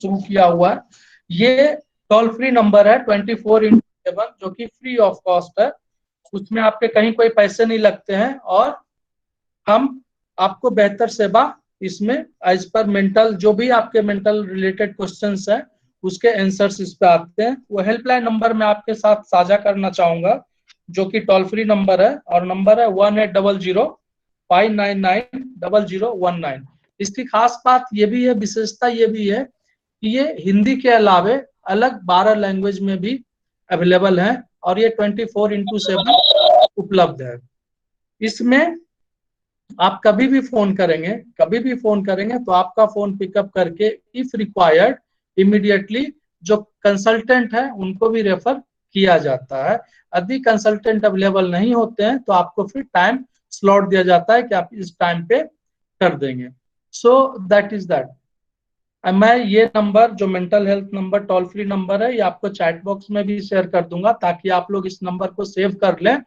शुरू किया हुआ है। ये टोल फ्री नंबर है 24x7 जो कि फ्री ऑफ कॉस्ट है। उसमें आपके कहीं कोई पैसे नहीं लगते हैं और हम आपको बेहतर सेवा इसमें एज पर मेंटल, जो भी आपके मेंटल रिलेटेड क्वेश्चंस हैं उसके आंसर्स इस पे आते हैं। वो हेल्पलाइन नंबर मैं आपके साथ साझा करना चाहूंगा जो कि टोल फ्री नंबर है और नंबर है 1800-599-0019। इसकी खास बात ये भी है, विशेषता ये भी है कि ये हिंदी के अलावे अलग 12 लैंग्वेज में भी अवेलेबल है और ये 24x7 उपलब्ध है। इसमें आप कभी भी फोन करेंगे तो आपका फोन पिकअप करके इफ रिक्वायर्ड इमीडिएटली जो कंसल्टेंट है उनको भी रेफर किया जाता है। यदि कंसल्टेंट अवेलेबल नहीं होते हैं तो आपको फिर टाइम स्लॉट दिया जाता है कि आप इस टाइम पे कर देंगे। So that is that. मैं ये नंबर जो mental health number toll free number है ये आपको चैट बॉक्स में भी शेयर कर दूंगा ताकि आप लोग इस नंबर को सेव कर लें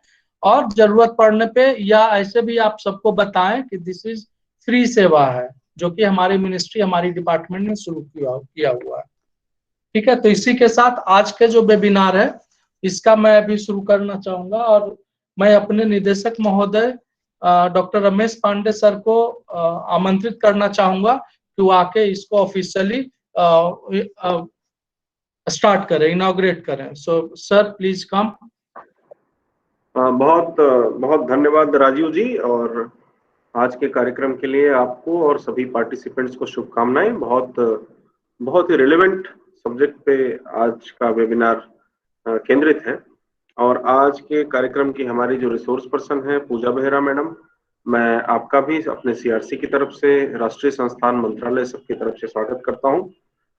और जरूरत पड़ने पे या ऐसे भी आप सबको बताएं कि दिस इज फ्री सेवा है जो कि हमारी मिनिस्ट्री, हमारी डिपार्टमेंट ने शुरू किया हुआ है। ठीक है, तो इसी के साथ आज के जो वेबिनार है इसका मैं अभी शुरू करना चाहूंगा और मैं अपने निदेशक महोदय डॉक्टर रमेश पांडे सर को आमंत्रित करना चाहूंगा कि वो आके इसको ऑफिशियली स्टार्ट करें, इनॉग्रेट करें। So sir please come. बहुत बहुत धन्यवाद राजीव जी, और आज के कार्यक्रम के लिए आपको और सभी पार्टिसिपेंट्स को शुभकामनाएं। बहुत ही रिलेवेंट सब्जेक्ट पे आज का वेबिनार केंद्रित है और आज के कार्यक्रम की हमारी जो रिसोर्स पर्सन है पूजा बेहरा मैडम, मैं आपका भी अपने सीआरसी की तरफ से, राष्ट्रीय संस्थान मंत्रालय सबकी तरफ से स्वागत करता हूं।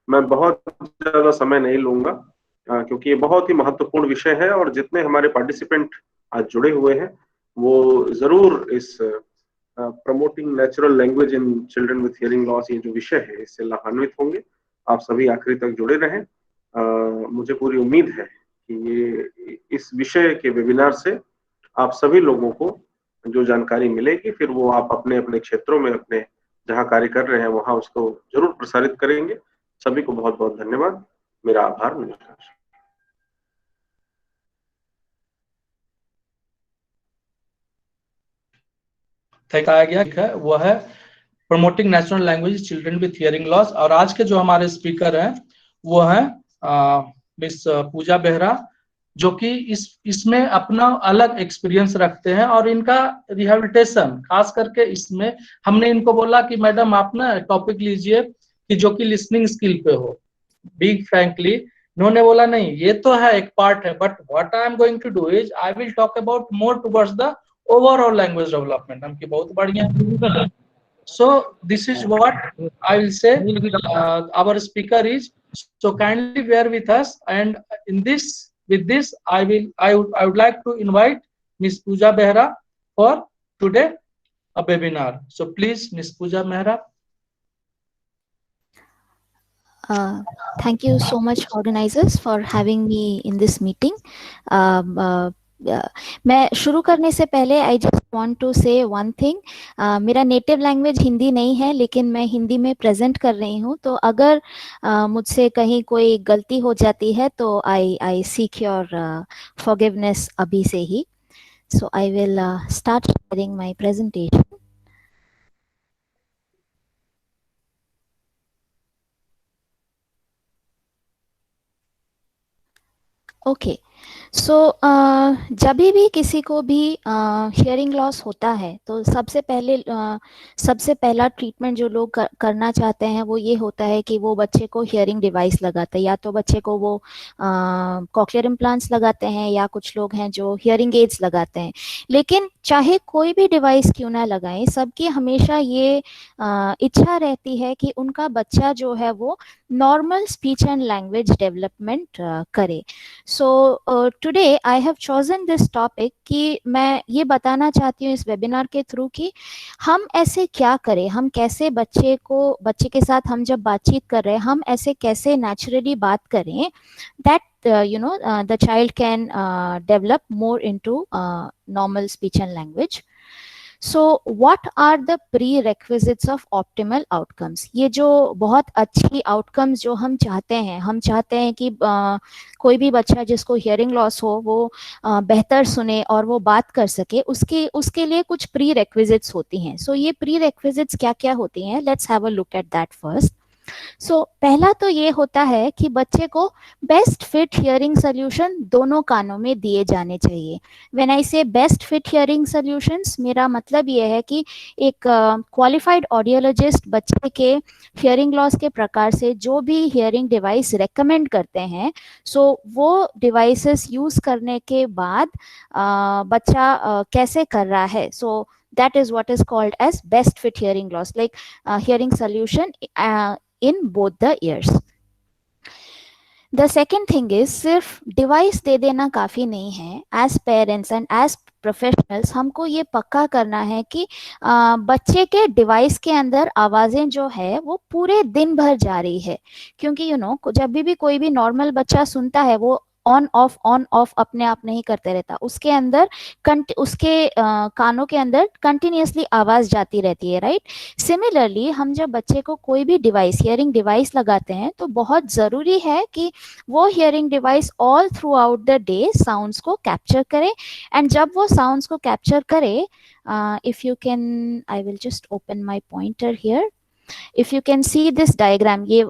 मैं बहुत ज्यादा समय नहीं लूंगा क्योंकि ये बहुत ही महत्वपूर्ण विषय है और जितने हमारे पार्टिसिपेंट आज जुड़े हुए हैं वो जरूर इस promoting natural language in children with hearing loss, ये जो विषय है इससे लाभान्वित होंगे। आप सभी आखिरी तक जुड़े रहें। मुझे पूरी उम्मीद है कि ये इस विषय के वेबिनार से आप सभी लोगों को जो जानकारी मिलेगी फिर वो आप अपने अपने क्षेत्रों में, अपने जहाँ कार्य कर रहे हैं वहां उसको जरूर प्रसारित करेंगे। सभी को बहुत बहुत धन्यवाद। मेरा आभार। नमस्कार। गया वो है promoting national language children with hearing loss और आज के जो हमारे स्पीकर हैं वो हैं मिस पूजा बेहरा जो कि इसमें अपना अलग एक्सपीरियंस रखते हैं और इनका रिहेबिलिटेशन खास करके इसमें हमने इनको बोला कि मैडम आप ना टॉपिक लीजिए कि जो कि लिसनिंग स्किल पे हो। बिग फ्रैंकली इन्होंने बोला नहीं ये तो है एक पार्ट है but what I am going to do is I will talk about more towards the overall language development. हमकी बहुत बढ़िया। So this is what I will say. Our speaker is, so kindly bear with us, and with this I would like to invite Miss Pooja Behra for today a webinar. So please Miss Pooja Behra. Thank you so much organizers for having me in this meeting. मैं शुरू करने से पहले I just want to से one thing. मेरा native language Hindi नहीं है लेकिन मैं हिंदी में प्रेजेंट कर रही हूँ, तो अगर मुझसे कहीं कोई गलती हो जाती है तो आई सीक योर फॉरगिवनेस अभी से ही। So I will start sharing my presentation. Okay, so जब भी किसी को भी हियरिंग लॉस होता है तो सबसे पहला ट्रीटमेंट जो लोग करना चाहते हैं वो ये होता है कि वो बच्चे को हियरिंग डिवाइस लगाते हैं, या तो बच्चे को वो कॉक्लियर इम्प्लांट्स लगाते हैं या कुछ लोग हैं जो हियरिंग एड्स लगाते हैं। लेकिन चाहे कोई भी डिवाइस क्यों ना लगाएं, सबकी हमेशा ये इच्छा रहती है कि उनका बच्चा जो है वो normal speech and language development करे। So today I have chosen this topic कि मैं ये बताना चाहती हूँ इस वेबिनार के थ्रू कि हम ऐसे क्या करें, हम कैसे बच्चे के साथ हम जब बातचीत कर रहे हैं हम ऐसे कैसे नेचुरली बात करें that the child can develop more into normal speech and language. So what are the prerequisites of optimal outcomes? ये जो बहुत अच्छी आउटकम्स जो हम चाहते हैं कि कोई भी बच्चा जिसको हियरिंग लॉस हो वो बेहतर सुने और वो बात कर सके, उसके लिए कुछ प्री रेक्विजिट्स होती हैं. सो ये प्री रेक्विजिट्स क्या क्या होती हैं? Let's have a look at that first. So पहला तो ये होता है कि बच्चे को बेस्ट फिट हियरिंग सोल्यूशन दोनों कानों में दिए जाने चाहिए. व्हेन आई से बेस्ट फिट हियरिंग सोल्यूशंस, मेरा मतलब ये है कि एक क्वालिफाइड ऑडियोलॉजिस्ट बच्चे के हियरिंग लॉस के प्रकार से जो भी हियरिंग डिवाइस रेकमेंड करते हैं, सो वो डिवाइसेस यूज करने के बाद बच्चा कैसे कर रहा है, सो that is what is called as best fit hearing loss, like hearing solution in both the ears. The second thing is सिर्फ डिवाइस दे देना काफ़ी नहीं है. As parents and as professionals हमको ये पक्का करना है कि बच्चे के डिवाइस के अंदर आवाज़ें जो है वो पूरे दिन भर जा रही है. क्योंकि जब भी कोई भी नॉर्मल बच्चा सुनता है वो ऑन ऑफ अपने आप नहीं करते रहता. उसके अंदर उसके कानों के अंदर कंटिन्यूसली आवाज जाती रहती है, राइट. सिमिलरली हम जब बच्चे को कोई भी डिवाइस, हियरिंग डिवाइस लगाते हैं, तो बहुत जरूरी है कि वो hearing device all through out the day sounds को कैप्चर करे. एंड जब वो साउंड्स को कैप्चर करे, if you can, I will just open my pointer here. If you can see this diagram, ये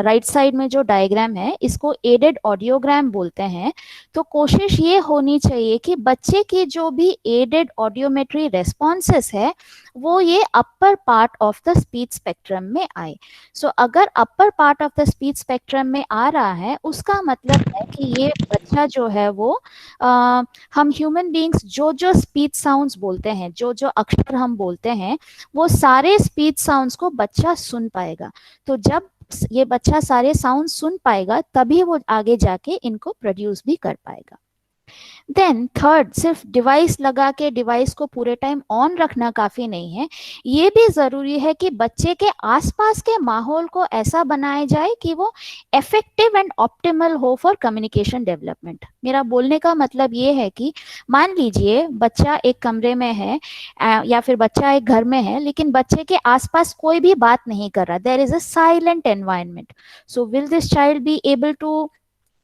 राइट साइड में जो डायग्राम है इसको एडेड ऑडियोग्राम बोलते हैं. तो कोशिश ये होनी चाहिए कि बच्चे की जो भी एडेड ऑडियोमेट्री रेस्पॉन्सेस है वो ये upper part of the speech spectrum में आए. सो अगर upper part of the speech spectrum में आ रहा है, उसका मतलब है कि ये बच्चा जो है वो हम ह्यूमन बींग्स जो स्पीच साउंड्स बोलते हैं, जो अक्षर हम बोलते हैं, वो सारे स्पीच साउंड्स को बच्चा सुन पाएगा. तो जब ये बच्चा सारे साउंड सुन पाएगा तभी वो आगे जाके इनको प्रोड्यूस भी कर पाएगा. देन थर्ड, सिर्फ डिवाइस लगा के डिवाइस को पूरे टाइम ऑन रखना काफी नहीं है. ये भी जरूरी है कि बच्चे के आसपास के माहौल को ऐसा बनाया जाए कि वो इफेक्टिव एंड ऑप्टिमल हो फॉर कम्युनिकेशन डेवलपमेंट. मेरा बोलने का मतलब ये है कि मान लीजिए बच्चा एक कमरे में है या फिर बच्चा एक घर में है, लेकिन बच्चे के आसपास कोई भी बात नहीं कर रहा. There is a silent environment. So will this child be able to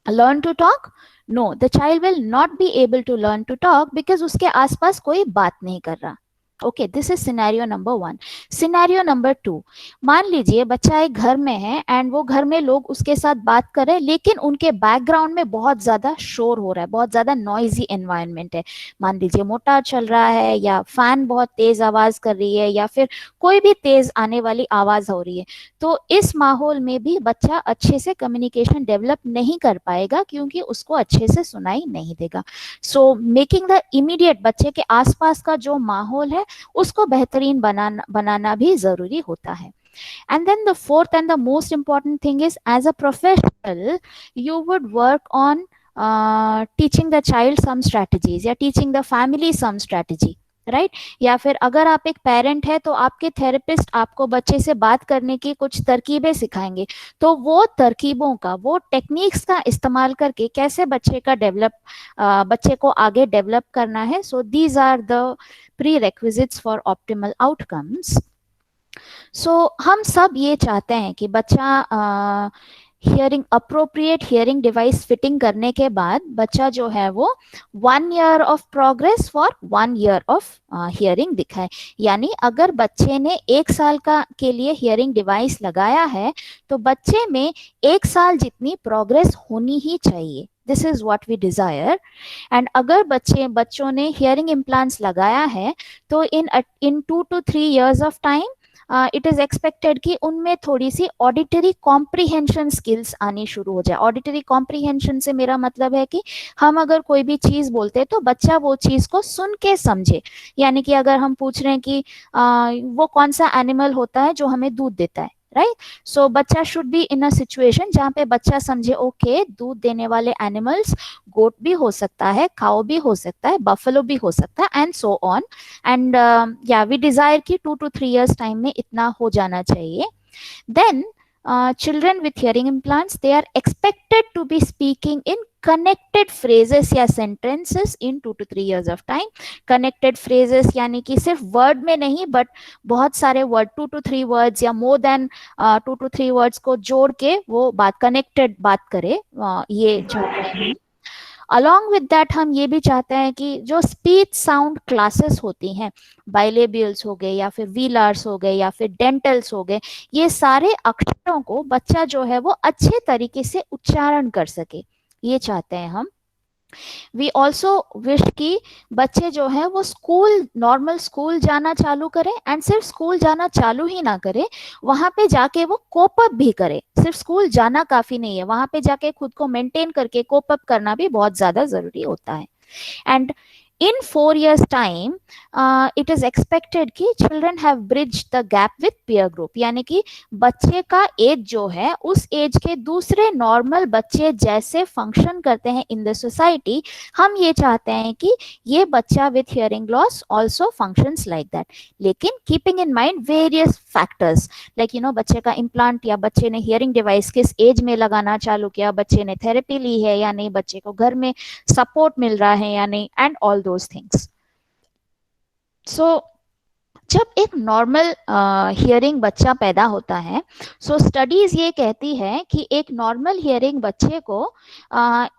learn to talk? No, the child will not be able to learn to talk because उसके आसपास कोई बात नहीं कर रहा. Okay, this is scenario number 1. Scenario number 2, मान लीजिए बच्चा एक घर में है एंड वो घर में लोग उसके साथ बात कर रहे हैं, लेकिन उनके बैकग्राउंड में बहुत ज्यादा शोर हो रहा है, बहुत ज्यादा नॉइजी एनवायरनमेंट है. मान लीजिए मोटर चल रहा है या फैन बहुत तेज आवाज कर रही है या फिर कोई भी तेज आने वाली आवाज हो रही है. तो इस माहौल में भी बच्चा अच्छे से कम्युनिकेशन डेवलप नहीं कर पाएगा क्योंकि उसको अच्छे से सुनाई नहीं देगा. सो मेकिंग द इमीडिएट, बच्चे के आसपास का जो माहौल है उसको बेहतरीन बनाना भी जरूरी होता है. And then the fourth and the most important thing is, as a professional, you would work on teaching the child some strategies या teaching the family some strategy, right. या फिर अगर आप एक पेरेंट है तो आपके थेरेपिस्ट आपको बच्चे से बात करने की कुछ तरकीबें सिखाएंगे. तो वो तरकीबों का, वो टेक्निक्स का इस्तेमाल करके कैसे बच्चे को आगे डेवलप करना है. So these are the prerequisites for optimal outcomes. So हम सब ये चाहते हैं कि बच्चा अप्रोप्रिएट हियरिंग डिवाइस फिटिंग करने के बाद बच्चा जो है वो 1 year of progress for 1 year of hearing दिखाए. यानी अगर बच्चे ने 1 साल के लिए हियरिंग डिवाइस लगाया है तो बच्चे में 1 साल जितनी प्रोग्रेस होनी ही चाहिए. This is what we desire. And अगर बच्चों ने हियरिंग इम्प्लांट्स लगाया है तो in 2 to 3 years of time it is expected कि उनमें थोड़ी सी ऑडिटरी कॉम्प्रीहेंशन स्किल्स आनी शुरू हो जाए. ऑडिटरी कॉम्प्रीहेंशन से मेरा मतलब है कि हम अगर कोई भी चीज बोलते हैं तो बच्चा वो चीज को सुन के समझे. यानी कि अगर हम पूछ रहे हैं कि वो कौन सा एनिमल होता है जो हमें दूध देता है, राइट. सो बच्चा should be in a situation जहाँ पे बच्चा समझे, ओके, दूध देने वाले एनिमल्स गोट भी हो सकता है, काउ भी हो सकता है, बफेलो भी हो सकता है, एंड सो ऑन. एंड या वी डिजायर कि 2 to 3 years टाइम में इतना हो जाना चाहिए. Then children with hearing implants, they are expected to be speaking in connected phrases या sentences in 2 to 3 years of time. Connected phrases यानी कि सिर्फ वर्ड में नहीं बट बहुत सारे वर्ड, 2 to 3 वर्ड्स या मोर देन 2 to 3 वर्ड्स को जोड़ के वो बात कनेक्टेड बात करे, ये चाहते हैं। अलॉन्ग विद दैट हम ये भी चाहते हैं कि जो स्पीच साउंड क्लासेस होती हैं, बाइलेबियल्स हो गए या फिर वीलार्स हो गए या फिर डेंटल्स हो गए, ये सारे अक्षरों को बच्चा जो है वो अच्छे तरीके से उच्चारण कर सके, ये चाहते हैं हम। वी ऑल्सो विश कि बच्चे जो है वो स्कूल, नॉर्मल स्कूल जाना चालू करें, एंड सिर्फ स्कूल जाना चालू ही ना करे, वहां पे जाके वो कोप अप भी करे। सिर्फ स्कूल जाना काफी नहीं है, वहां पे जाके खुद को मेंटेन करके कोप अप करना भी बहुत ज्यादा जरूरी होता है। And in 4 years time it is expected कि children have bridged the gap with peer group, यानी कि बच्चे का एज जो है उस एज के दूसरे नॉर्मल बच्चे जैसे फंक्शन करते हैं इन द सोसाइटी, हम ये चाहते हैं कि ये बच्चा with hearing loss also functions like that, लेकिन keeping in mind various factors like बच्चे का इम्प्लांट या बच्चे ने हियरिंग डिवाइस किस एज में लगाना चालू किया, बच्चे ने थेरेपी ली है या नहीं, बच्चे को घर में सपोर्ट मिल रहा है या नहीं, and all those things. So जब एक नॉर्मल हियरिंग बच्चा पैदा होता है, सो स्टडीज ये कहती है कि एक नॉर्मल हियरिंग बच्चे को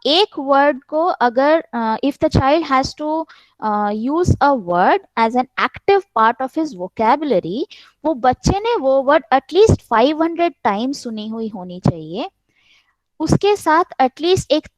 एक वर्ड को अगर if the child has to use a word as an active part of his vocabulary, वो बच्चे ने वो वर्ड एटलीस्ट 500 टाइम्स सुनी हुई होनी चाहिए, उसके साथ एटलीस्ट एक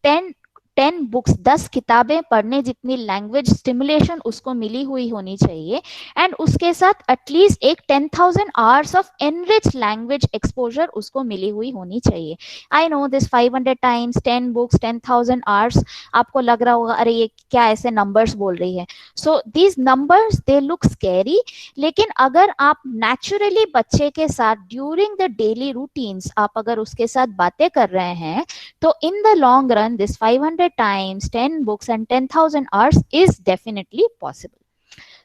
10 बुक्स, 10 किताबें पढ़ने जितनी लैंग्वेज स्टिमुलेशन उसको मिली हुई होनी चाहिए, एंड उसके साथ एटलीस्ट एक 10,000 hours of enrich language exposure उसको मिली हुई होनी चाहिए। I know this 500 times, 10 books, 10,000 hours, आपको लग रहा होगा अरे ये क्या ऐसे नंबर्स बोल रही है। So these numbers they look scary, लेकिन अगर आप नेचुरली बच्चे के साथ ड्यूरिंग द डेली रूटीन्स आप अगर उसके साथ बातें कर रहे हैं, तो in the long run this 500 times, 10 books and 10,000 hours is definitely possible.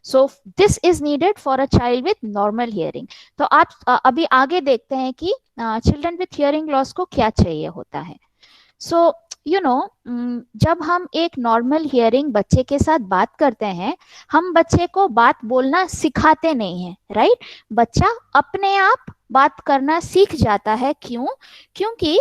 So this is needed for a child with normal hearing. तो आप अभी आगे देखते हैं कि children with hearing loss को क्या चाहिए होता है। So जब हम एक नॉर्मल हियरिंग बच्चे के साथ बात करते हैं, हम बच्चे को बात बोलना सिखाते नहीं हैं, राइट? बच्चा अपने आप बात करना सीख जाता है। क्यों? क्योंकि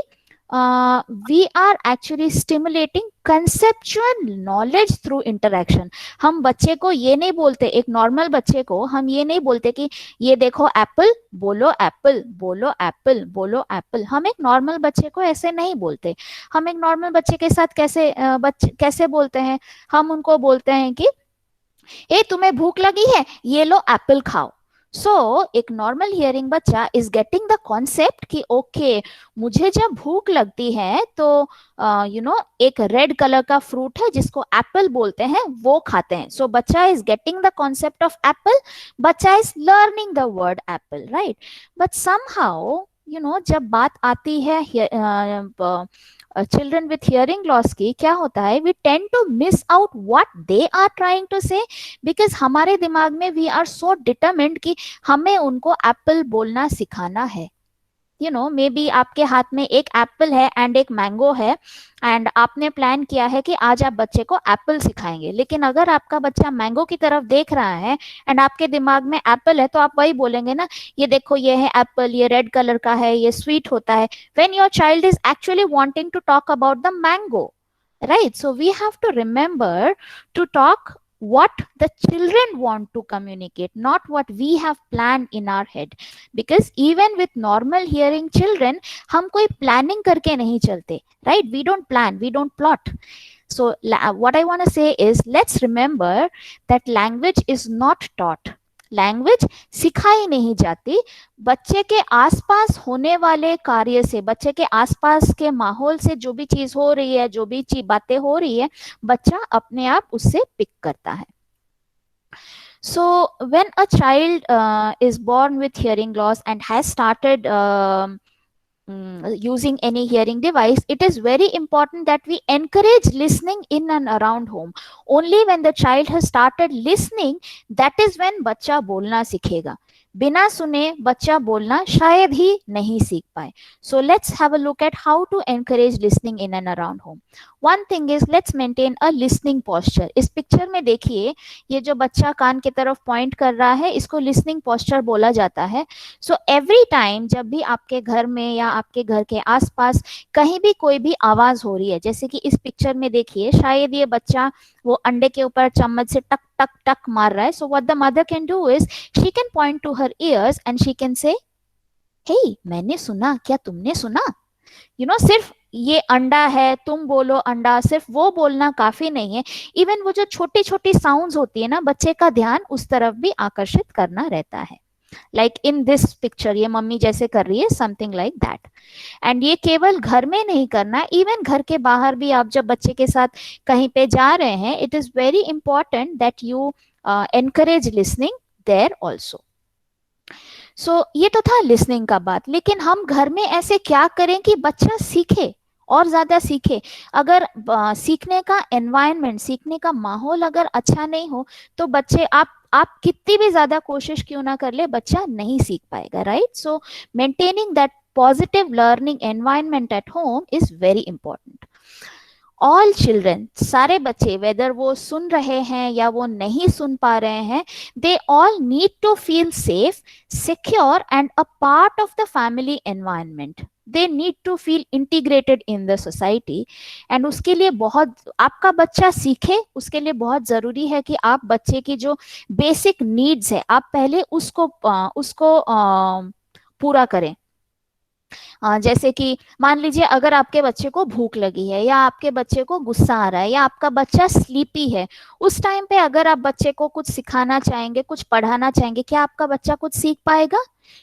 we are actually stimulating conceptual knowledge through interaction. हम बच्चे को ये नहीं बोलते, एक नॉर्मल बच्चे को हम ये नहीं बोलते कि ये देखो एप्पल, बोलो एप्पल, बोलो एप्पल, बोलो एप्पल। हम एक नॉर्मल बच्चे को ऐसे नहीं बोलते। हम एक नॉर्मल बच्चे के साथ कैसे बोलते हैं? हम उनको बोलते हैं कि ए तुम्हें भूख लगी है, ये लो एप्पल खाओ। सो एक नॉर्मल हियरिंग बच्चा इज गेटिंग द कॉन्सेप्ट कि ओके मुझे जब भूख लगती है तो एक रेड कलर का फ्रूट है जिसको एप्पल बोलते हैं, वो खाते हैं। सो बच्चा is getting the concept of apple, बच्चा is learning the word apple, right? But somehow जब बात आती है children with hearing loss की, क्या होता है? we tend to miss out what they are trying to say because हमारे दिमाग में we are so determined कि हमें उनको एप्पल बोलना सिखाना है। मे बी आपके हाथ में एक एप्पल है एंड एक मैंगो है, एंड आपने प्लान किया है कि आज आप बच्चे को एप्पल सिखाएंगे, लेकिन अगर आपका बच्चा मैंगो की तरफ देख रहा है एंड आपके दिमाग में एप्पल है, तो आप वही बोलेंगे ना, ये देखो ये है एप्पल, ये रेड कलर का है, ये स्वीट होता है, when your child is actually wanting to talk about the mango, right? So we have to remember to talk what the children want to communicate, not what we have planned in our head, because even with normal hearing children हम कोई planning करके नहीं चलते, right? We don't plan, we don't plot. So what I want to say is let's remember that language is not taught. Language सिखाई नहीं जाती, बच्चे के आसपास होने वाले कार्य से, बच्चे के आसपास के माहौल से जो भी चीज हो रही है, जो भी बातें हो रही है, बच्चा अपने आप उससे पिक करता है। So when a child is born with hearing loss and has started using any hearing device, it is very important that we encourage listening in and around home. Only when the child has started listening, that is when बच्चा बोलना सीखेगा। बिना सुने बच्चा बोलना शायद ही नहीं सीख पाए. So let's have a look at how to encourage listening in and around home. One thing is let's maintain a listening posture. इस पिक्चर में देखिए, ये जो बच्चा कान की तरफ पॉइंट कर रहा है, इसको लिसनिंग पोस्चर बोला जाता है. सो एवरी टाइम जब भी आपके घर में या आपके घर के आसपास कहीं भी कोई भी आवाज हो रही है, जैसे कि इस पिक्चर में देखिए, शायद ये बच्चा वो अंडे के ऊपर चम्मच से टक टक टक मार रहा है. So what the mother can do is she can point to her ears and she can say, hey मैंने सुना, क्या तुमने सुना? सिर्फ ये अंडा है, तुम बोलो अंडा, सिर्फ वो बोलना काफी नहीं है. इवन वो जो छोटी छोटी साउंड्स होती है ना, बच्चे का ध्यान उस तरफ भी आकर्षित करना रहता है. लाइक इन दिस पिक्चर ये मम्मी जैसे कर रही है, समथिंग लाइक दैट. एंड ये केवल घर में नहीं करना, इवन घर के बाहर भी आप जब बच्चे के साथ कहीं पे जा रहे हैं, it is very important that you encourage listening there also. So ये तो था लिसनिंग का बात, लेकिन हम घर में ऐसे क्या करें कि बच्चा सीखे और ज्यादा सीखे. अगर सीखने का एनवायरनमेंट, सीखने का माहौल अगर अच्छा नहीं हो, तो बच्चे आप कितनी भी ज्यादा कोशिश क्यों ना कर ले, बच्चा नहीं सीख पाएगा, right? So maintaining that positive learning environment at home is very important. All children, सारे बच्चे, वेदर वो सुन रहे हैं या वो नहीं सुन पा रहे हैं, they all need to feel safe, secure and a part of the family environment. They need to feel integrated in the society. And उसके लिए बहुत, आपका बच्चा सीखे उसके लिए बहुत जरूरी है कि आप बच्चे की जो बेसिक नीड्स है, आप पहले उसको पूरा करें. जैसे कि मान लीजिए अगर आपके बच्चे को भूख लगी है, या आपके बच्चे को गुस्सा आ रहा है, या आपका बच्चा स्लीपी है, उस टाइम पे अगर आप बच्चे को कुछ सिखाना चाहेंगे, कुछ पढ़ाना चाहेंगे, क्या आपका बच्चा कुछ सीख पाएगा?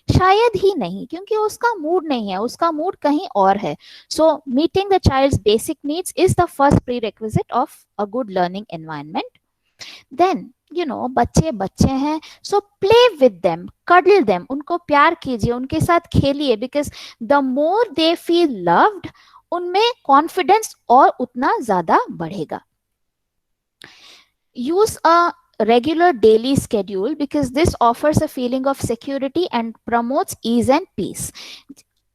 शायद ही नहीं, क्योंकि उसका मूड नहीं है, उसका मूड कहीं और है. So meeting the child's basic needs is the first prerequisite of a good learning environment. Then बच्चे बच्चे हैं, so play with them, cuddle them, उनको प्यार कीजिए, उनके साथ खेलिए, because the more they feel loved, उनमें कॉन्फिडेंस और उतना ज्यादा बढ़ेगा. Use a regular daily schedule because this offers a feeling of security and promotes ease and peace.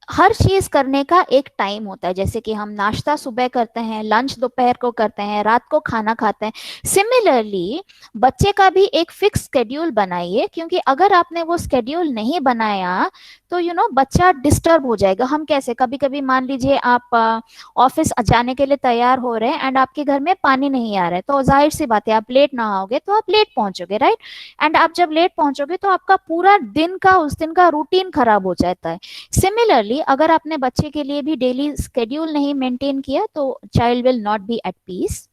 हर चीज करने का एक टाइम होता है, जैसे कि हम नाश्ता सुबह करते हैं, लंच दोपहर को करते हैं, रात को खाना खाते हैं. सिमिलरली बच्चे का भी एक फिक्स स्केड्यूल बनाइए, क्योंकि अगर आपने वो स्केड्यूल नहीं बनाया तो बच्चा डिस्टर्ब हो जाएगा. हम कैसे, कभी कभी मान लीजिए आप ऑफिस जाने के लिए तैयार हो रहे हैं एंड आपके घर में पानी नहीं आ रहा है, तो जाहिर सी बात है आप लेट ना आओगे तो आप लेट पहुंचोगे, राइट? एंड आप जब लेट पहुंचोगे तो आपका पूरा दिन का, उस दिन का रूटीन खराब हो जाता है. सिमिलरली अगर आपने बच्चे के लिए भी डेली स्केड्यूल नहीं मेंटेन किया, तो child will not be at peace.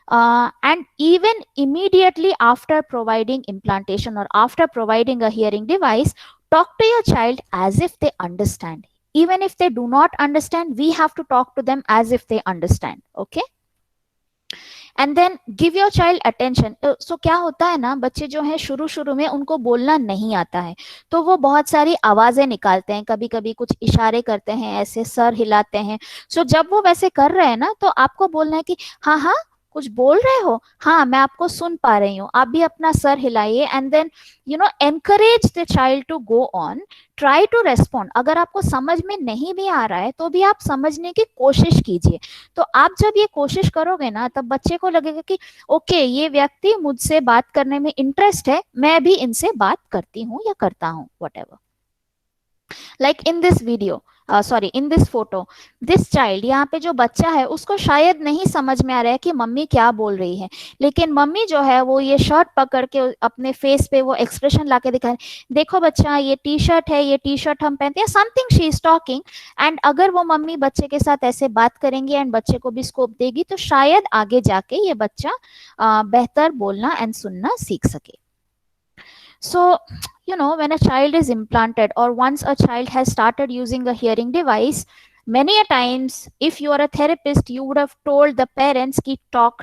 And even immediately after providing implantation or after providing a hearing device, talk to your child as if they understand. Even if they do not understand, we have to talk to them as if they understand. Okay? And then give your child attention. So क्या होता है ना, बच्चे जो है शुरू में उनको बोलना नहीं आता है, तो वो बहुत सारी आवाजें निकालते हैं, कभी कभी कुछ इशारे करते हैं, ऐसे सर हिलाते हैं. सो जब वो वैसे कर रहे हैं ना, तो आपको बोलना है कि हाँ हाँ कुछ बोल रहे हो, हाँ मैं आपको सुन पा रही हूँ, आप भी अपना सर हिलाइए. And then encourage the child to go on, try to respond. अगर आपको समझ में नहीं भी आ रहा है तो भी आप समझने की कोशिश कीजिए. तो आप जब ये कोशिश करोगे ना, तब बच्चे को लगेगा कि ओके ये व्यक्ति मुझसे बात करने में इंटरेस्ट है, मैं भी इनसे बात करती हूँ या करता हूँ, whatever. Like in this video, sorry in this photo, this child, यहाँ पे जो बच्चा है उसको शायद नहीं समझ में आ रहा है कि मम्मी क्या बोल रही है, लेकिन मम्मी जो है वो ये शर्ट पकड़ के अपने फेस पे वो एक्सप्रेशन लाके दिखा रही, देखो बच्चा ये टी शर्ट है, ये टी शर्ट हम पहनते हैं, something she is talking. And अगर वो मम्मी बच्चे के साथ ऐसे बात करेंगी एंड बच्चे को भी स्कोप देगी, तो शायद आगे जाके ये बच्चा बेहतर बोलना एंड सुनना सीख सके. So, when a child is implanted or once a child has started using a hearing device, many a times if you are a therapist you would have told the parents ki talk,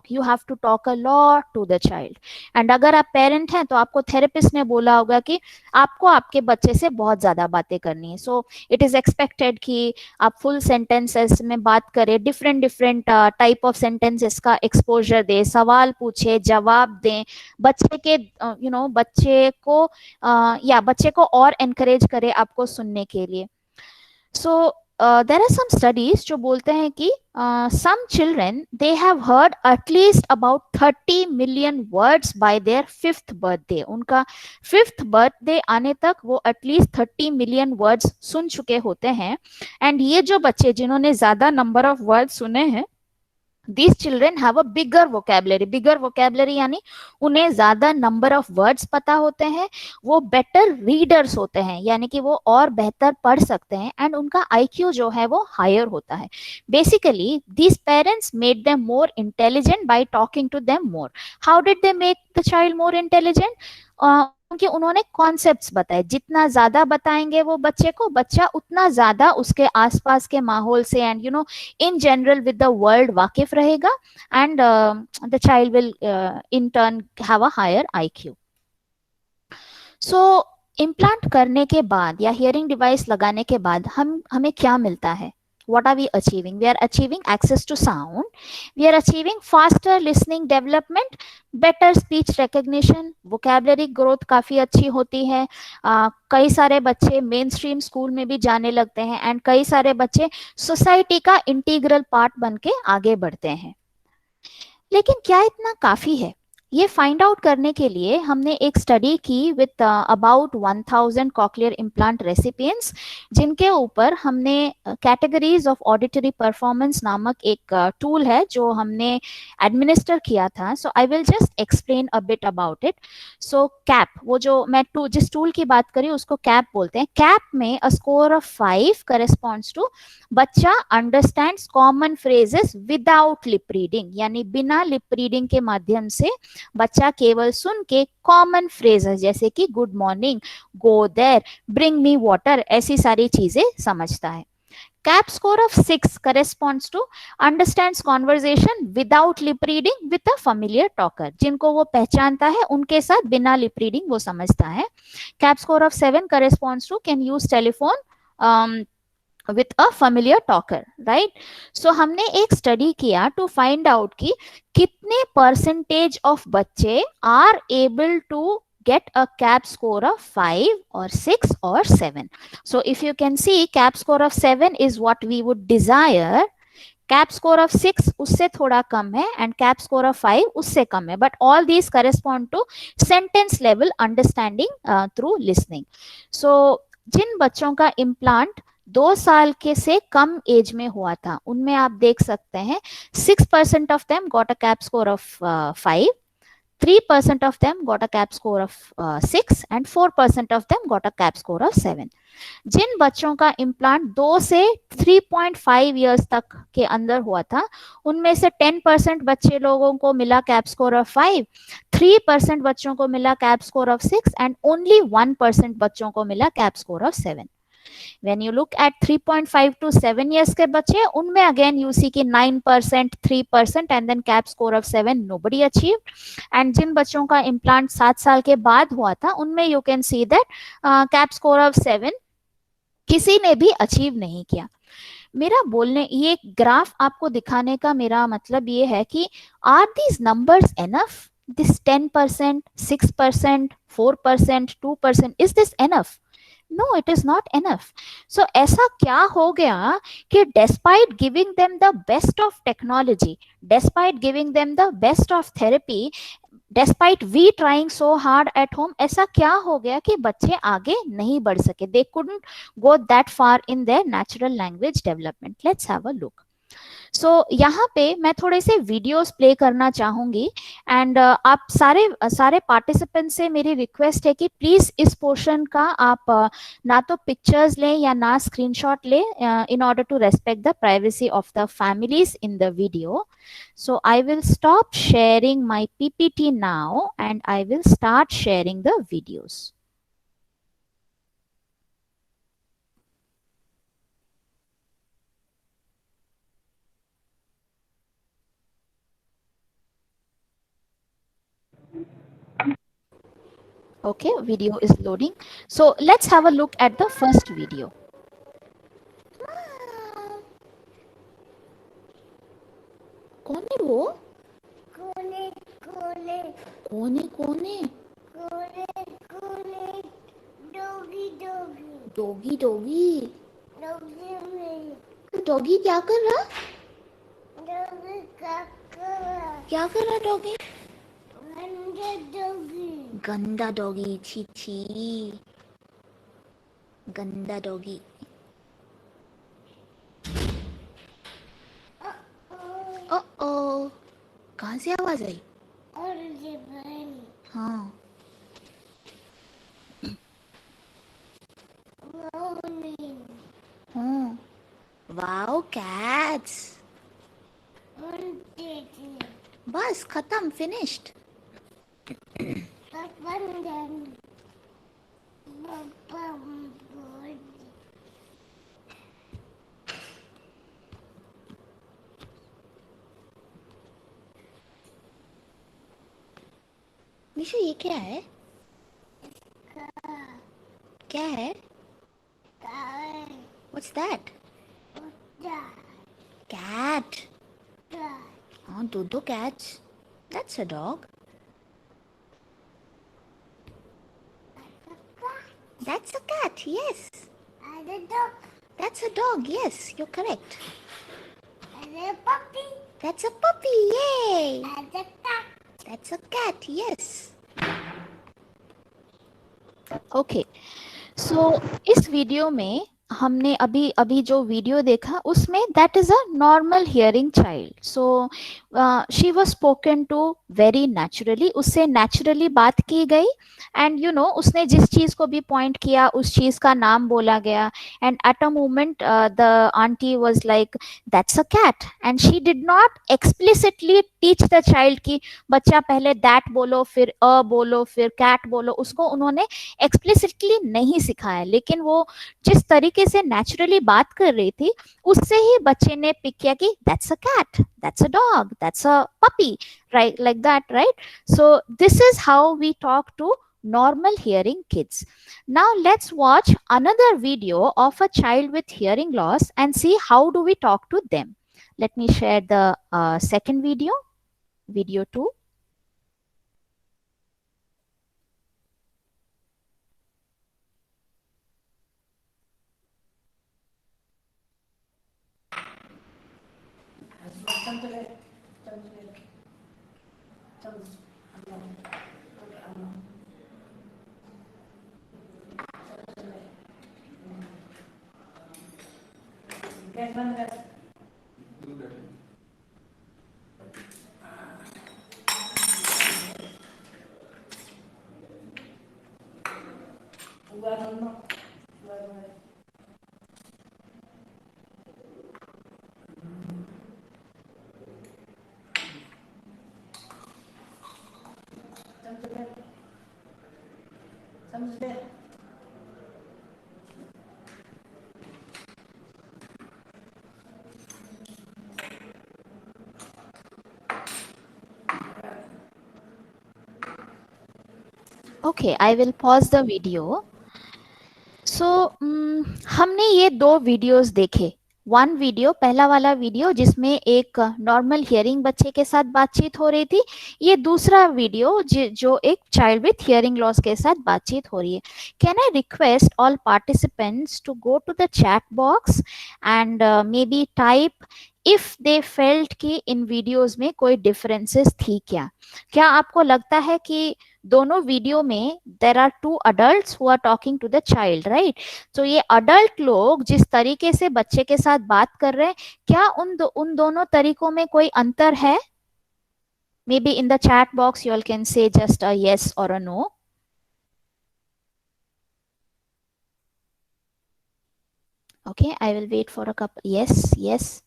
you have to talk a lot to the child. and अगर आप parent हैं तो आपको therapist ने बोला होगा कि आपको आपके बच्चे से बहुत ज्यादा बातें करनी है. so it is expected कि आप full sentences में बात करें, different type of sentences का exposure दें, सवाल पूछे, जवाब दें, बच्चे के बच्चे को और encourage करें आपको सुनने के लिए. so there are some studies जो बोलते हैं कि some children they have heard at least about 30 million words by their 5th birthday. उनका 5th birthday आने तक वो at least 30 million words सुन चुके होते हैं. and ये जो बच्चे जिन्होंने ज्यादा number of words सुने हैं, these children have a bigger vocabulary यानी उन्हें ज्यादा number of words पता होते हैं, वो better readers होते हैं यानी कि वो और बेहतर पढ़ सकते हैं, and उनका IQ जो है वो higher होता है. Basically these parents made them more intelligent by talking to them more. How did they make the child more intelligent? क्योंकि उन्होंने कॉन्सेप्ट्स बताए. जितना ज्यादा बताएंगे वो बच्चे को, बच्चा उतना ज्यादा उसके आसपास के माहौल से and in general with the world वाकिफ रहेगा, and the child will in turn have a higher IQ. so implant करने के बाद या हियरिंग डिवाइस लगाने के बाद हमें क्या मिलता है? What are we achieving? We are achieving access to sound, we are achieving faster listening development, better speech recognition, vocabulary growth काफी अच्छी होती है. कई सारे बच्चे मेन स्ट्रीम स्कूल में भी जाने लगते हैं, एंड कई सारे बच्चे सोसाइटी का इंटीग्रल पार्ट बन के आगे बढ़ते हैं. लेकिन क्या इतना काफी है? ये फाइंड आउट करने के लिए हमने एक स्टडी की with about 1000 cochlear implant recipients, जिनके ऊपर हमने कैटेगरीज ऑफ ऑडिटरी परफॉर्मेंस नामक एक टूल है जो हमने एडमिनिस्टर किया था. So I will just explain a bit about it. So CAP, वो जो मैं जिस टूल की बात करी उसको कैप बोलते हैं. कैप में a score of 5 corresponds to बच्चा understands common phrases without lip reading, यानी बिना लिप रीडिंग के माध्यम से बच्चा केवल सुन के कॉमन फ्रेजेस जैसे कि good morning, go there, bring me water, ऐसी सारी चीजें समझता है. CAP score of 6 corresponds to understands conversation without lip reading with a familiar talker, जिनको वो पहचानता है उनके साथ बिना लिप रीडिंग वो समझता है. CAP score of 7 corresponds to can use telephone with a familiar talker, right? so हमने एक स्टडी किया to find out कि कितने percentage of बच्चे are able to get a CAP score of 5 or 6 or 7. so if you can see, CAP score of 7 is what we would desire, cap score of 6 उससे थोड़ा कम है, and cap score of 5 उससे कम है, but all these correspond to sentence level understanding through listening. So जिन बच्चों का implant 2 साल के से कम एज में हुआ था, उनमें आप देख सकते हैं 6% of them got a CAP score of 5, 3% of them got a CAP score of 6, and 4% of them got a CAP score of 7. जिन बच्चों का इम्प्लांट 2 से 3.5 इयर्स तक के अंदर हुआ था, उनमें से 10% बच्चे लोगों को मिला कैप स्कोर ऑफ 5, 3% बच्चों को मिला cap score of 6, and only 1% बच्चों को मिला cap score of 7. When you look at 3.5 to 7 years के बच्चे, उनमें again you see कि 9%, 3%, and then cap score of 7 nobody achieved. and जिन बच्चों का इम्प्लांट 7 साल के बाद हुआ था, उनमें you can see that cap score of 7 किसी ने भी अचीव नहीं किया. मेरा बोलने, ये ग्राफ आपको दिखाने का मेरा मतलब ये है कि are these numbers enough? This 10%, 6%, 4%, 2%, is this enough? No, it is not enough. So ऐसा क्या हो गया कि despite giving them the best of technology, despite giving them the best of therapy, despite we trying so hard at home, ऐसा क्या हो गया कि बच्चे आगे नहीं बढ़ सके? They couldn't go that far in their natural language development. Let's have a look. सो यहाँ पे मैं थोड़े से वीडियोस प्ले करना चाहूंगी, एंड आप सारे पार्टिसिपेंट से मेरी रिक्वेस्ट है कि प्लीज इस पोर्शन का आप ना तो पिक्चर्स लें या ना स्क्रीनशॉट लें, in order to respect the privacy of the families in the video. So I will stop sharing my PPT now and I will start sharing the Okay, video is loading. So let's have a look at the first video. कौन है वो? कोने कोने कौन है कौन है? कोने कोने doggy doggy doggy doggy doggy में डॉगी क्या कर रहा? डोगी का क्या कर रहा डॉगी? गंदे डोगी गंदा डॉगी, छी छी, गंदा डॉगी. ओ कहाँ से आवाज आई? और ये बनी हाँ. मॉर्निंग हाँ. Wow cats. मॉर्निंग बस खत्म, फिनिश्ड. abundant body निशा ये क्या है? क्या है? What's that? Cat. हाँ, दो cats. That's a dog. That's a cat. Yes. and a dog That's a dog. Yes, you're correct. and a puppy That's a puppy. Yay. and a cat. That's a cat. Yes. Okay. So इस video में हमने अभी अभी जो video देखा उसमें that is a normal hearing child. So she was spoken to very naturally. उससे naturally बात की गई एंड यू नो उसने जिस चीज को भी पॉइंट किया उस चीज का नाम बोला गया and at a moment the aunty was like that's a cat and she did not explicitly teach the child कि बच्चा पहले दैट बोलो फिर अ बोलो फिर कैट बोलो. उसको उन्होंने एक्सप्लिसिटली नहीं सिखाया, लेकिन वो जिस तरीके से नेचुरली बात कर रही थी उससे ही बच्चे ने पिक किया कि that's a cat, that's a dog, that's a puppy, right, like that, right. So this is how we talk to normal hearing kids. Now let's watch another video of a child with hearing loss and see how do we talk to them. Let me share the second video, video 2. Okay, I will pause the video. So हमने ये दो videos देखे. One video, पहला वाला video जिसमें एक normal hearing बच्चे के साथ बातचीत हो रही थी. ये दूसरा वीडियो जो एक चाइल्ड विथ हियरिंग लॉस के साथ बातचीत हो रही है. Can I request all participants to go to the chat box and maybe type if they felt कि इन वीडियोस में कोई डिफरेंसेस थी क्या. क्या आपको लगता है कि दोनों वीडियो में there are two adults who are talking to the child, right. तो ये अडल्ट लोग जिस तरीके से बच्चे के साथ बात कर रहे हैं, क्या उन दोनों तरीकों में कोई अंतर है? May be in the chat box you all can say just a yes or a no. Okay, I will wait for a couple. Yes, yes.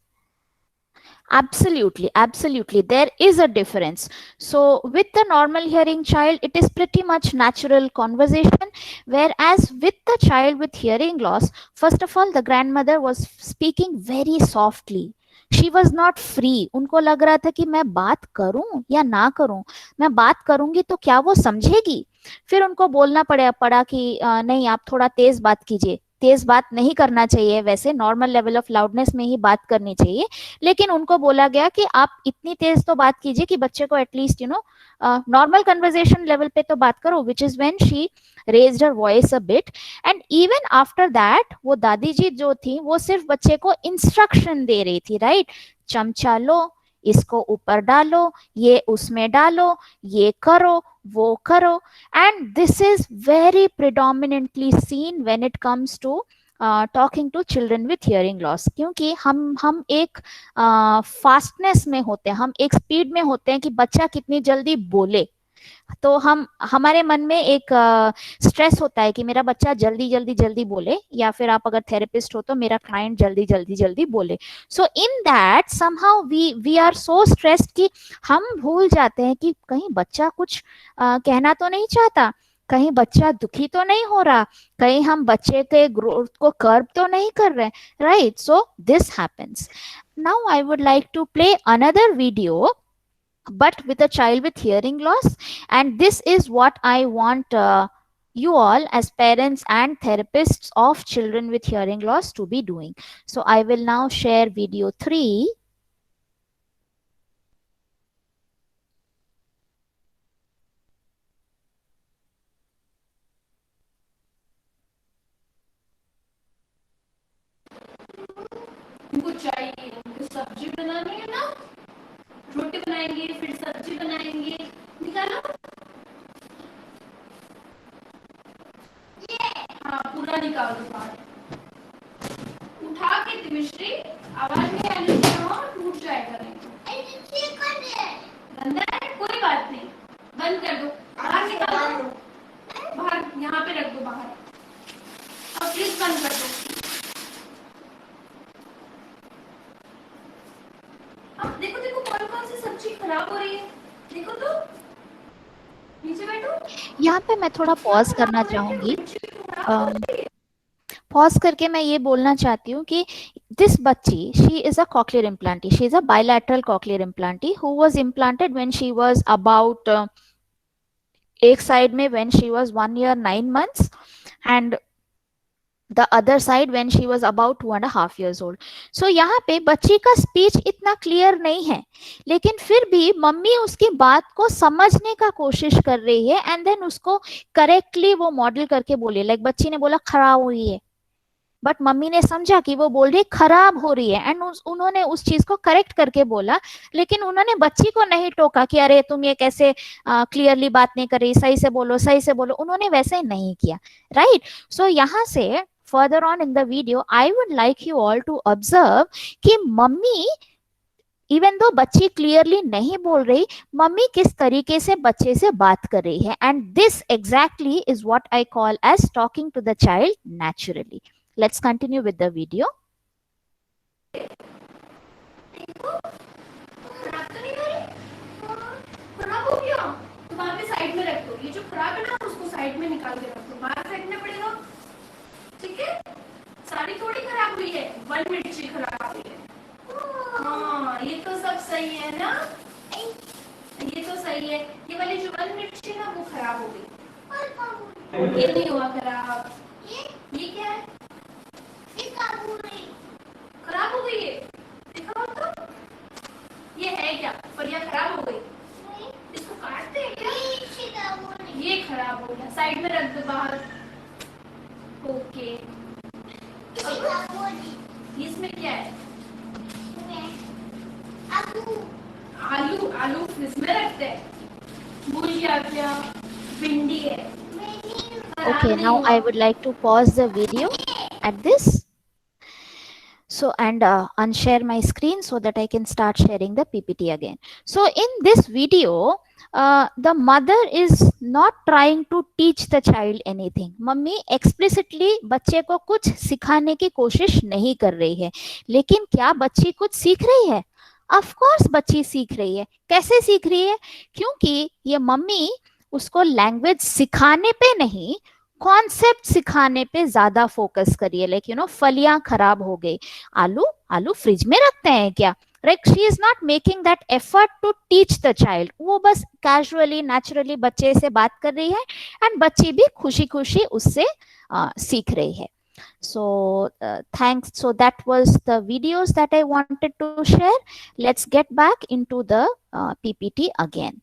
Absolutely, absolutely. There is a difference. So with the normal hearing child, it is pretty much natural conversation. Whereas with the child with hearing loss, first of all, the grandmother was speaking very softly. She was not free. उनको लग रहा था कि मैं बात करूं या ना करूं, मैं बात करूंगी तो क्या वो समझेगी। फिर उनको बोलना पड़ा कि नहीं आप थोड़ा तेज बात कीजिए। तेज बात नहीं करना चाहिए, वैसे नॉर्मल लेवल ऑफ लाउडनेस में ही बात करनी चाहिए, लेकिन उनको बोला गया कि आप इतनी तेज तो बात कीजिए कि बच्चे को एटलीस्ट नॉर्मल कन्वर्सेशन लेवल पे तो बात करो, which is when she raised her voice a bit. And even after that वो दादी जी जो थी वो सिर्फ बच्चे को इंस्ट्रक्शन दे रही थी, राइट। चमचा लो, इसको ऊपर डालो, ये उसमें डालो, ये करो, वो करो। And this is very predominantly seen when it comes to talking to children with hearing loss, क्योंकि हम एक फास्टनेस में होते हैं, हम एक स्पीड में होते हैं कि बच्चा कितनी जल्दी बोले। तो हमारे मन में एक स्ट्रेस होता है कि मेरा बच्चा जल्दी जल्दी जल्दी बोले, या फिर आप अगर थेरेपिस्ट हो तो मेरा क्लाइंट जल्दी जल्दी जल्दी बोले। So in that somehow we are so stressed कि हम भूल जाते हैं कि कहीं बच्चा कुछ कहना तो नहीं चाहता, कहीं बच्चा दुखी तो नहीं हो रहा, कहीं हम बच्चे के ग्रोथ को कर्ब तो नहीं कर रहे, right. So this happens. Now I would like to play another video but with a child with hearing loss, and this is what I want you all as parents and therapists of children with hearing loss to be doing. So I will now share video 3. उनको चाहिए, उनको सब्जी बनानी है ना, रोटी बनाएंगे फिर सब्जी बनाएंगे, निकालो। हाँ पूरा निकालो बाहर, उठा के मिश्री, आवाज नहीं आनी चाहिए, टूट जाएगा नहीं। गंदा है कोई बात नहीं, बंद कर दो, बाहर निकालो, बाहर यहाँ पे रख दो बाहर, और प्लीज बंद कर दो। अब देखो देखो कौन कौन सी सब्जी खराब हो रही है, देखो तो, नीचे बैठो। यहाँ पे मैं थोड़ा पॉज करना चाहूंगी। पॉज करके मैं ये बोलना चाहती हूँ कि दिस बच्ची, she is a cochlear implantee, she is a bilateral cochlear implantee who was implanted when she was about एक साइड में when she was 1 year 9 months and the other side when she was about 2.5 years old. So यहाँ पे बच्ची का speech इतना clear नहीं है, लेकिन फिर भी मम्मी उसकी बात को समझने का कोशिश कर रही है एंड देन उसको करेक्टली वो मॉडल करके बोली। लाइक बच्ची ने बोला खराब हुई है, बट मम्मी ने समझा कि वो बोल रही खराब हो रही है एंड उन्होंने उस चीज को करेक्ट करके बोला, लेकिन उन्होंने बच्ची को नहीं टोका कि अरे तुम ये कैसे क्लियरली बात नहीं कर रही, सही से बोलो सही से बोलो। उन्होंने वैसे नहीं किया, राइट। सो यहाँ से further on in the video I would like you all to observe कि मम्मी इवन दो बच्ची क्लियरली नहीं बोल रही, मम्मी किस तरीके से बच्चे से बात कर रही है। And this exactly is what I call as talking to the child naturally. Let's continue with the video. खराब हो गया तो वहां पे साइड में रख दो, ये जो खराब है ना उसको साइड में निकाल के रख दो, बाहर फेंकना पड़ेगा, ठीक है। साड़ी थोड़ी खराब हुई है, 1 मिर्ची खराब हुई है। हाँ ये तो सब सही है ना, ये तो सही है। ये वाली जो 1 मिर्ची ना वो खराब हो गई, ये नहीं हुआ खराब। ये क्या है, खराब हो गई है, दिखाओ तो। ये है क्या, फलियां खराब हो गई, इसको काटते हैं क्या? ये खराब हो गया, साइड में रख दो बाहर। ओके इसमें क्या है, आलू, आलू फ्रिज में रखते हैं। भुजिया क्या, भिंडी है। Okay, now I would like to pause the video at this. So and unshare my screen so that I can start sharing the PPT again. So in this video, the mother is not trying to teach the child anything. Mummy explicitly बच्चे को कुछ सिखाने की कोशिश नहीं कर रही है, लेकिन क्या बच्ची कुछ सीख रही है? Of course बच्ची सीख रही है। कैसे सीख रही है? क्योंकि ये मम्मी उसको लैंग्वेज सिखाने पे नहीं, कॉन्सेप्ट सिखाने पे ज्यादा फोकस करिए। लाइक फलियां खराब हो गई, आलू आलू फ्रिज में रखते हैं क्या, right? She is not making that effort to teach the child. वो बस कैजुअली नेचुरली बच्चे से बात कर रही है एंड बच्ची भी खुशी खुशी उससे सीख रही है। So thanks. So that was the videos that I wanted to share. Let's get back into the PPT again.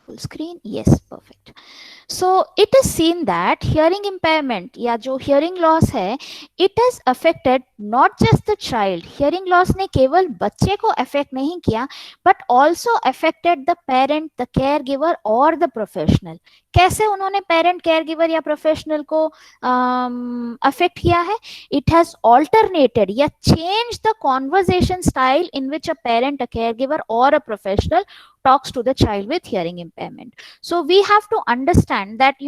Full screen, yes, perfect. So it is seen that hearing impairment या जो hearing loss है, it has affected not just the child. Hearing loss ने केवल बच्चे को affect नहीं किया, but also affected the parent, the caregiver or the professional. कैसे उन्होंने पेरेंट, केयर गिवर या प्रोफेशनल को अफेक्ट किया है? इट हैज ऑल्टरनेटेड या change the conversation style in which a parent, a care giver और a professional talks to the child with hearing impairment. So we have to understand that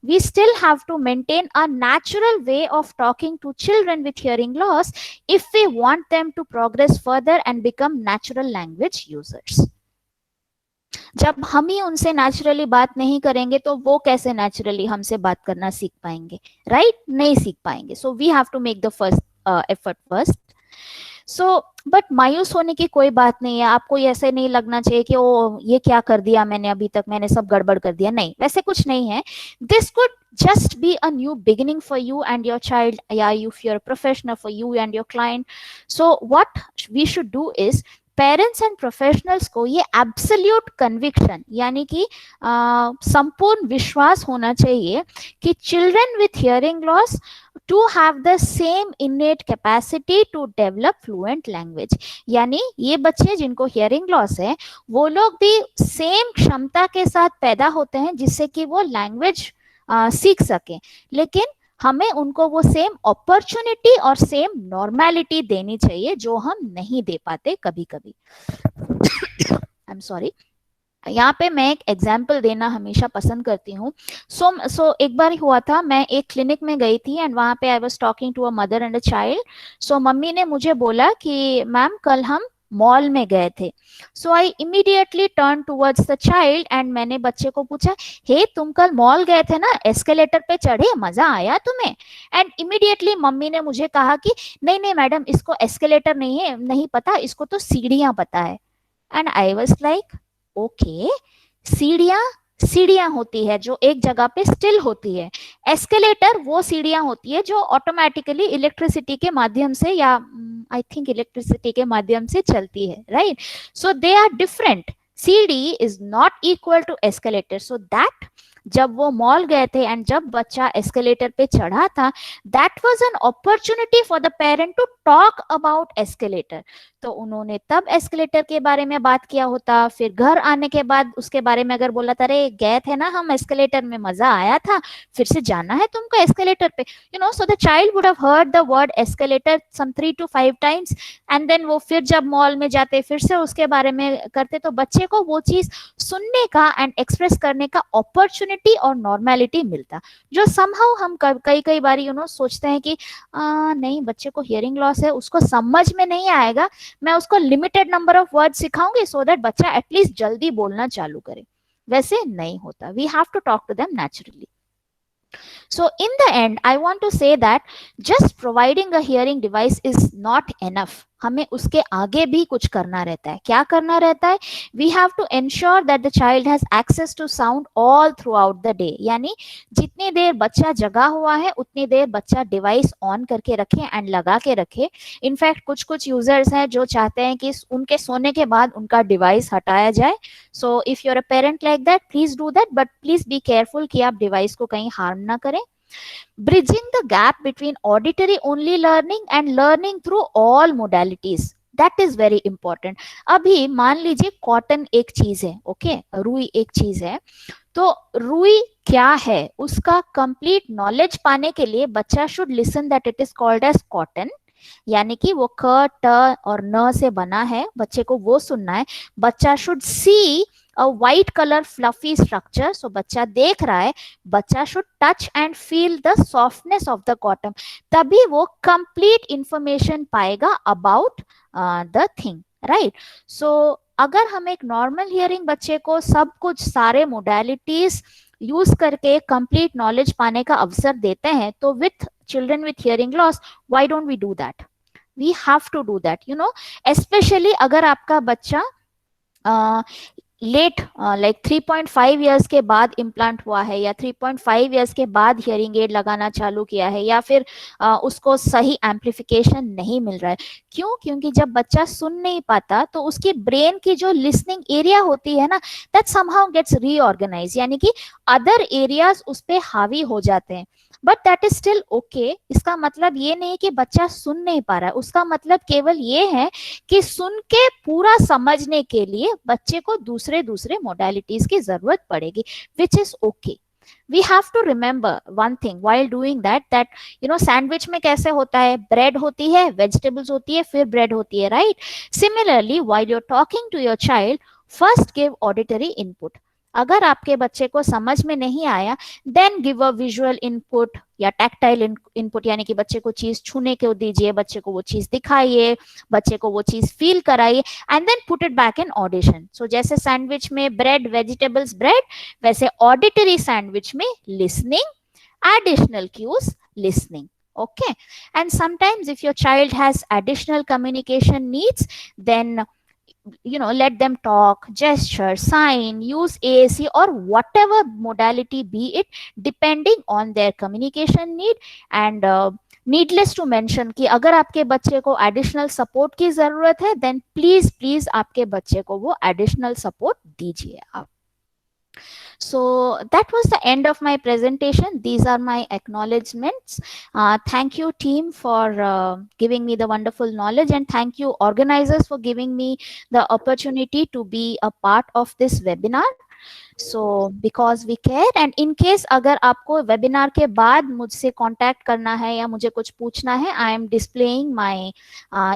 we still have to maintain a natural way of talking to children with hearing loss if we want them to progress further and become natural language users. जब हम ही उनसे naturally बात नहीं करेंगे तो वो कैसे naturally हमसे बात करना सीख पाएंगे, राइट? नहीं सीख पाएंगे। So we have to make the first effort first. So but मायूस होने की कोई बात नहीं है। आपको ऐसे नहीं लगना चाहिए कि ओ ये क्या कर दिया मैंने, अभी तक मैंने सब गड़बड़ कर दिया। नहीं, वैसे कुछ नहीं है। This could just be a new beginning for you and your child, if you're a professional, for you and your client. So what we should do is parents and professionals को ये एब्सोल्यूट कन्विक्शन यानी कि संपूर्ण विश्वास होना चाहिए कि children with hearing loss to have the same innate capacity to develop fluent language. यानी ये बच्चे जिनको हियरिंग लॉस है वो लोग भी सेम क्षमता के साथ पैदा होते हैं जिससे कि वो लैंग्वेज सीख सकें, लेकिन हमें उनको वो सेम अपॉर्चुनिटी और सेम नॉर्मेलिटी देनी चाहिए जो हम नहीं दे पाते कभी कभी। आई एम सॉरी, यहाँ पे मैं एक एग्जाम्पल देना हमेशा पसंद करती हूँ। सो एक बार हुआ था, मैं एक क्लिनिक में गई थी एंड वहां पे I was talking to a mother and a child. So मम्मी ने मुझे बोला कि मैम कल हम मॉल में गए थे। So I immediately turn towards the child and मैंने बच्चे को पूछा, हे तुम कल मॉल गए थे ना, एस्केलेटर पे चढ़े, मजा आया तुम्हें? एंड इमीडिएटली मम्मी ने मुझे कहा कि नहीं नहीं मैडम, इसको एस्केलेटर नहीं पता, इसको तो सीढ़ियां पता है। And I was like okay, सीढ़ियां होती है जो एक जगह पे स्टिल होती है। एस्केलेटर वो सीढ़ियां होती है जो ऑटोमेटिकली इलेक्ट्रिसिटी के माध्यम से या आई थिंक इलेक्ट्रिसिटी के माध्यम से चलती है, right? So they are different. सीढ़ी is not equal to escalator. So that जब वो मॉल गए थे एंड जब बच्चा एस्केलेटर पे चढ़ा था, that was an opportunity for the parent to talk about escalator. तो उन्होंने तब एस्केलेटर के बारे में बात किया होता, फिर घर आने के बाद उसके बारे में अगर बोला था, अरे गए थे ना हम एस्केलेटर में, मजा आया था, फिर से जाना है तुमको एस्केलेटर पे, so the child would have heard the word escalator some 3 to 5 times and then वो फिर जब मॉल में जाते फिर से उसके बारे में करते, तो बच्चे को वो चीज सुनने का एंड एक्सप्रेस करने का अपॉर्चुनिटी और नॉर्मेलिटी मिलता, जो समहाउ हम कई बार सोचते हैं कि नहीं बच्चे को हियरिंग लॉस है, उसको समझ में नहीं आएगा, मैं उसको लिमिटेड नंबर ऑफ वर्ड सिखाऊंगी सो दैट बच्चा एटलीस्ट जल्दी बोलना चालू करे। वैसे नहीं होता। We have to talk to them naturally. So in the end, I want to say that just providing a hearing device is not enough. हमें उसके आगे भी कुछ करना रहता है। क्या करना रहता है? We have to ensure that the child has access to sound all throughout the day. यानी जितनी देर बच्चा जगा हुआ है उतनी देर बच्चा डिवाइस ऑन करके रखे एंड लगा के रखे। इनफैक्ट कुछ यूजर्स हैं जो चाहते हैं कि उनके सोने के बाद उनका डिवाइस हटाया जाए। So if you are a parent like that, please do that, but please be careful कि आप डिवाइस को कहीं हार्म ना करें। Bridging the gap between auditory only learning and learning through all modalities, that is very important. अभी मान लीजिए cotton एक चीज है, ओके, रुई एक चीज है, तो रुई क्या है उसका कंप्लीट नॉलेज पाने के लिए बच्चा should listen that it is called as cotton, यानी कि वो क, ट और न से बना है, बच्चे को वो सुनना है। बच्चा should see a white color fluffy structure, so बच्चा देख रहा है, बच्चा should touch and feel the softness of the cotton, तभी वो complete information पाएगा about the thing, right? So अगर हम एक नॉर्मल हियरिंग बच्चे को सब कुछ सारे मोडालिटीज यूज करके कंप्लीट नॉलेज पाने का अवसर देते हैं, तो with children with hearing loss why don't we do that? We have to do that, you know, specially अगर आपका बच्चा लेट लाइक 3.5 इयर्स के बाद इम्प्लांट हुआ है, या 3.5 इयर्स के बाद हियरिंग एड लगाना चालू किया है, या फिर उसको सही एम्प्लीफिकेशन नहीं मिल रहा है। क्यों? क्योंकि जब बच्चा सुन नहीं पाता तो उसकी ब्रेन की जो लिसनिंग एरिया होती है ना, दैट समहाउ गेट्स रीऑर्गेनाइज, यानी कि अदर एरियाज उस पे हावी हो जाते हैं। But that is still okay. इसका मतलब ये नहीं कि बच्चा सुन नहीं पा रहा है, उसका मतलब केवल ये है कि सुन के पूरा समझने के लिए बच्चे को दूसरे मोडालिटीज की जरूरत पड़ेगी, which is okay. We have to remember one thing while doing that you know, sandwich में कैसे होता है, bread होती है, vegetables होती है, फिर bread होती है, right? Similarly, while you're talking to your child, first give auditory input. अगर आपके बच्चे को समझ में नहीं आया, then give a visual input या टैक्टाइल इनपुट, यानी कि बच्चे को चीज छूने को दीजिए, बच्चे को वो चीज दिखाइए, बच्चे को वो चीज फील कराइए, and then put it back in audition. So जैसे सैंडविच में ब्रेड, वेजिटेबल्स, ब्रेड, वैसे ऑडिटरी सैंडविच में listening, additional cues, listening. Okay, and sometimes if your child has additional communication needs, then you know, let them talk, gesture, sign, use AAC or whatever modality be it, depending on their communication need. And needless to mention कि अगर आपके बच्चे को additional support की जरूरत है, then please आपके बच्चे को वो additional support दीजिए आप। So that was the end of my presentation. These are my acknowledgements. Thank you team for giving me the wonderful knowledge, and thank you organizers for giving me the opportunity to be a part of this webinar. So because we care, and in case अगर आपको webinar के बाद मुझसे contact करना है या मुझे कुछ पूछना है, I am displaying my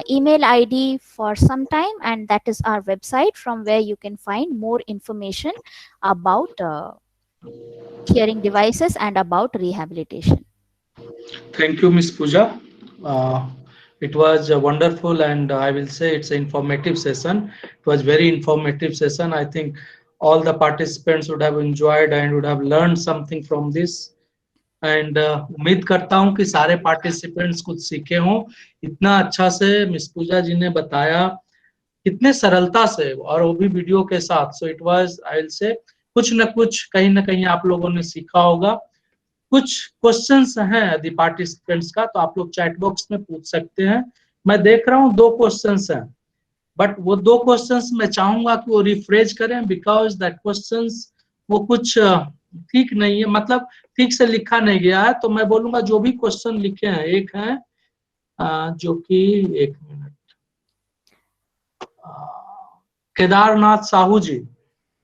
email ID for some time, and that is our website from where you can find more information about hearing devices and about rehabilitation. Thank you, Ms. Pooja. It was wonderful, and I will say it's an informative session. It was very informative session. I think all the participants would have enjoyed and would have learned something from this. And उम्मीद करता हूँ कि सारे participants कुछ सीखे हों। इतना अच्छा से मिस पूजा जी ने बताया, कितने सरलता से, और वो भी वीडियो के साथ। So it was, I will say, कुछ न कुछ कहीं ना कहीं आप लोगों ने सीखा होगा। कुछ क्वेश्चंस हैं यदि पार्टिसिपेंट्स का, तो आप लोग चैट बॉक्स में पूछ सकते हैं। मैं देख रहा हूँ 2 क्वेश्चंस हैं, बट वो 2 क्वेश्चंस मैं चाहूंगा कि वो रिफ्रेश करें, बिकॉज दैट क्वेश्चंस वो कुछ ठीक नहीं है, मतलब ठीक से लिखा नहीं गया है। तो मैं बोलूंगा जो भी क्वेश्चन लिखे हैं, एक है जो कि, एक मिनट, केदारनाथ साहू जी,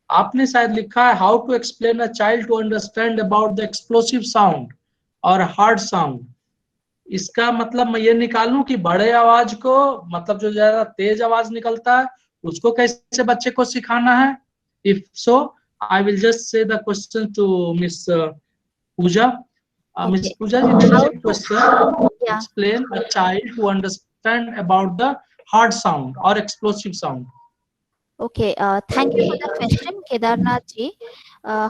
आपने शायद लिखा है how to explain a child to understand about the explosive sound और हार्ड साउंड। इसका मतलब मैं ये निकालूं कि बड़े आवाज को, मतलब जो ज्यादा तेज आवाज निकलता है, उसको कैसे बच्चे को सिखाना है। If so I will just say the question to miss Pooja. Miss Pooja ji, question, explain a child to understand about the hard sound और explosive sound. Okay, thank you for the question, Kedarnath ji.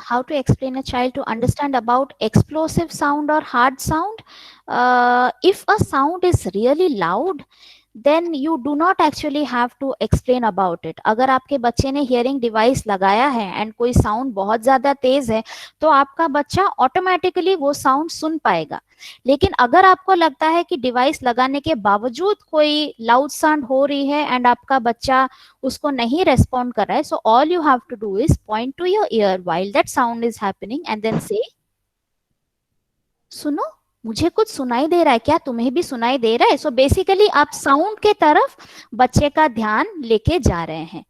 How to explain a child to understand about explosive sound or hard sound? If a sound is really loud, then you do not actually have to explain about it. अगर आपके बच्चे ने hearing device लगाया है and कोई sound बहुत ज्यादा तेज है, तो आपका बच्चा ऑटोमेटिकली वो sound सुन पाएगा। लेकिन अगर आपको लगता है कि डिवाइस लगाने के बावजूद कोई लाउड साउंड हो रही है एंड आपका बच्चा उसको नहीं रेस्पॉन्ड कर रहा है, so all you have to do is point to your ear while that sound is happening and then say, सुनो, मुझे कुछ सुनाई दे रहा है क्या, तुम्हें भी सुनाई दे रहा है? सो बेसिकली आप साउंड के तरफ बच्चे का ध्यान लेके जा रहे हैं।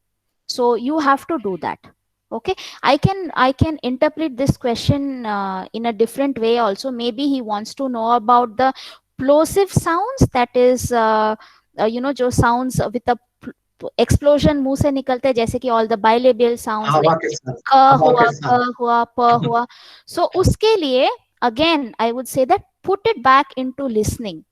So you have to do that. Okay, I can interpret this question in a different way also. Maybe he wants to know about the plosive sounds, that is you know, जो sounds with a explosion मुंह से निकलते हैं, जैसे कि all the bilabial sounds like क हुआ, प हुआ। So उसके लिए again I would say that put it back into listening,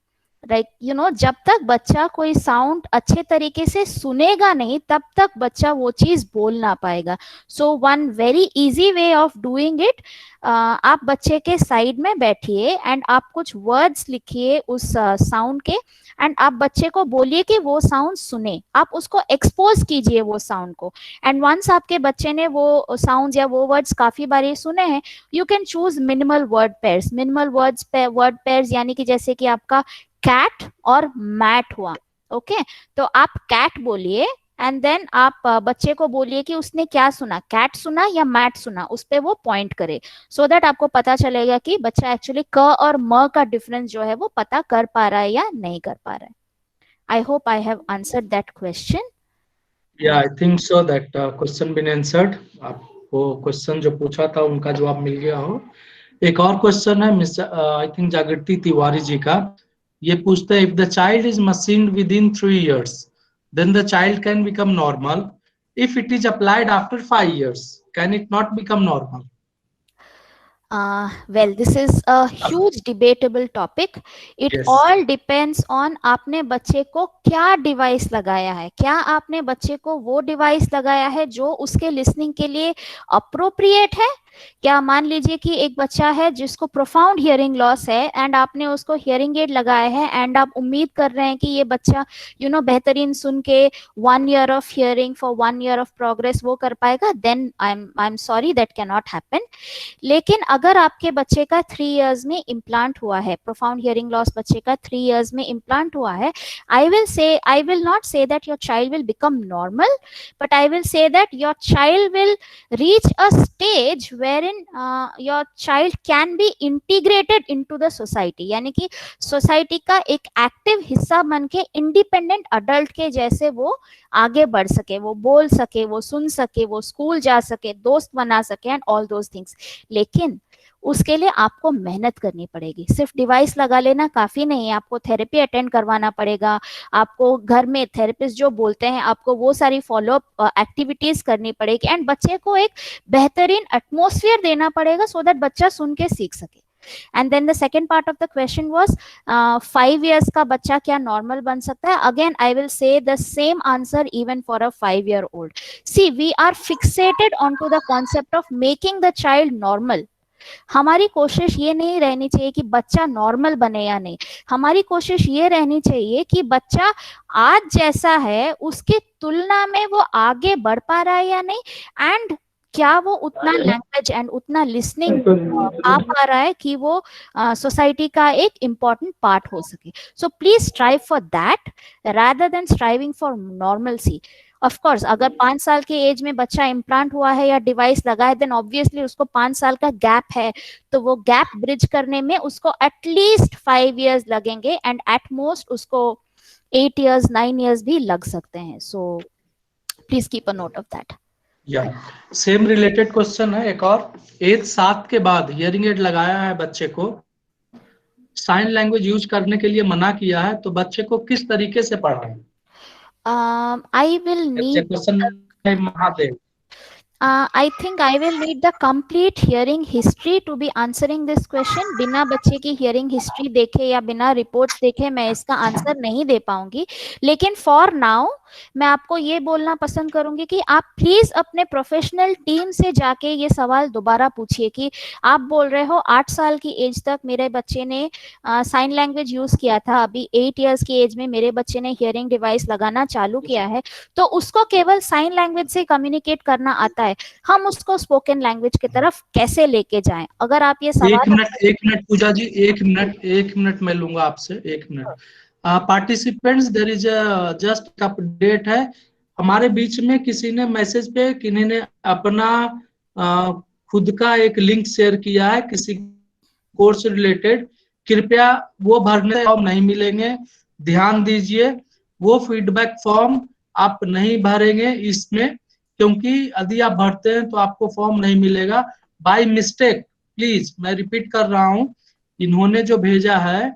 like you know, जब तक बच्चा कोई साउंड अच्छे तरीके से सुनेगा नहीं तब तक बच्चा वो चीज बोल ना पाएगा. So one very easy way of doing it, आप बच्चे के साइड में बैठिए एंड आप कुछ वर्ड्स लिखिए उस साउंड के, एंड आप बच्चे को बोलिए कि वो साउंड सुने, आप उसको एक्सपोज कीजिए वो साउंड को. एंड वंस आपके बच्चे ने वो साउंड या वो वर्ड्स काफी बार सुने हैं, you can choose minimal word pairs. Minimal word pairs यानी कि जैसे कि आपका कैट और मैट हुआ. ओके, तो आप कैट बोलिए एंड देन आप बच्चे को बोलिए कि उसने क्या सुना, कैट सुना या मैट सुना, उस पे वो पॉइंट करे, सो दैट आपको पता चलेगा कि बच्चा एक्चुअली क और म का डिफरेंस जो है वो पता कर पा रहा है या नहीं कर पा रहा है. I hope I have answered that question. या I think so that question been answered. आपको क्वेश्चन जो पूछा था उनका जवाब मिल गया हो. एक और क्वेश्चन है मिस आई थिंक जागृति तिवारी जी का. ये पूछते हैं, if the child is machined with in 3 years, then the child can become normal. If it is applied after 5 years, can it not become normal? Well, this is a huge debatable topic. It Yes. all depends on आपने बच्चे को क्या device लगाया है. क्या आपने बच्चे को वो डिवाइस लगाया है जो उसके लिसनिंग के लिए अप्रोप्रिएट है? क्या मान लीजिए कि एक बच्चा है जिसको प्रोफाउंड हियरिंग लॉस है एंड आपने उसको हियरिंग एड लगाया है एंड आप उम्मीद कर रहे हैं कि ये बच्चा बेहतरीन सुन के 1 year of hearing for 1 year of progress वो कर पाएगा, then I am sorry, that can not happen. लेकिन अगर आपके बच्चे का 3 years में इम्प्लांट हुआ है, प्रोफाउंड हियरिंग लॉस बच्चे का 3 years में इम्प्लांट हुआ है, I will not say that your child will become normal, but I will say that your child will reach a stage wherein your child can be integrated into the society. यानी कि society का एक active हिस्सा बन के independent adult के जैसे वो आगे बढ़ सके, वो बोल सके, वो सुन सके, वो स्कूल जा सके, दोस्त बना सके एंड ऑल दोज थिंग्स. लेकिन उसके लिए आपको मेहनत करनी पड़ेगी. सिर्फ डिवाइस लगा लेना काफी नहीं है, आपको थेरेपी अटेंड करवाना पड़ेगा, आपको घर में थेरेपिस्ट जो बोलते हैं आपको वो सारी फॉलोअप एक्टिविटीज करनी पड़ेगी एंड बच्चे को एक बेहतरीन एटमॉस्फेयर देना पड़ेगा सो दैट बच्चा सुन के सीख सके. And then the second part of the question was 5 years का बच्चा क्या नॉर्मल बन सकता है? Again, I will say the same answer even for a 5-year-old. See, we are fixated onto the concept of making the child normal. हमारी कोशिश ये नहीं रहनी चाहिए कि बच्चा नॉर्मल बने या नहीं. हमारी कोशिश ये रहनी चाहिए कि बच्चा आज जैसा है उसकी तुलना में वो आगे बढ़ पा रहा है या नहीं, एंड क्या वो उतना लैंग्वेज एंड उतना लिसनिंग आ पा रहा है कि वो सोसाइटी का एक इम्पॉर्टेंट पार्ट हो सके. So please strive for that rather than striving for normalcy. Of course अगर 5 साल के एज में बच्चा इम्प्लांट हुआ है या डिवाइस लगा है, देन ऑब्वियसली उसको 5 साल का गैप है, तो वो गैप ब्रिज करने में उसको एटलीस्ट 5 years लगेंगे एंड एट मोस्ट उसको 8 years 9 years भी लग सकते हैं. So please keep a note of that. या सेम रिलेटेड क्वेश्चन है एक और. एज 7 के बाद हियरिंग एड लगाया है बच्चे को, साइन लैंग्वेज यूज करने के लिए मना किया है, तो बच्चे को किस तरीके से पढ़ाएं? I will need Mahadev. I think I will need the complete hearing history to be answering this question. बिना बच्चे की hearing history देखे या बिना reports देखे मैं इसका आंसर नहीं दे पाऊंगी. लेकिन for now मैं आपको ये बोलना पसंद करूंगी कि आप प्लीज अपने प्रोफेशनल टीम से जाके ये सवाल दोबारा पूछिए कि आप बोल रहे हो 8 साल की एज तक मेरे बच्चे ने साइन लैंग्वेज यूज किया था, अभी 8 years की एज में मेरे बच्चे ने हियरिंग डिवाइस लगाना चालू किया है, तो उसको केवल साइन लैंग्वेज से कम्युनिकेट करना आता है, हम उसको स्पोकन लैंग्वेज की तरफ कैसे लेके जाएं? अगर आप ये सवाल एक मिनट पूजा जी, एक मिनट मैं लूंगा आपसे, 1 minute. Participants, there is just update है. हमारे बीच में किसी ने मैसेज पे किन्हीं ने अपना खुद का एक लिंक शेयर किया है किसी कोर्स रिलेटेड. कृपया वो भरने फॉर्म नहीं मिलेंगे, ध्यान दीजिए. वो फीडबैक फॉर्म आप नहीं भरेंगे इसमें, क्योंकि यदि आप भरते हैं तो आपको फॉर्म नहीं मिलेगा. बाय मिस्टेक, प्लीज मैं रिपीट कर रहा हूं, इन्होंने जो भेजा है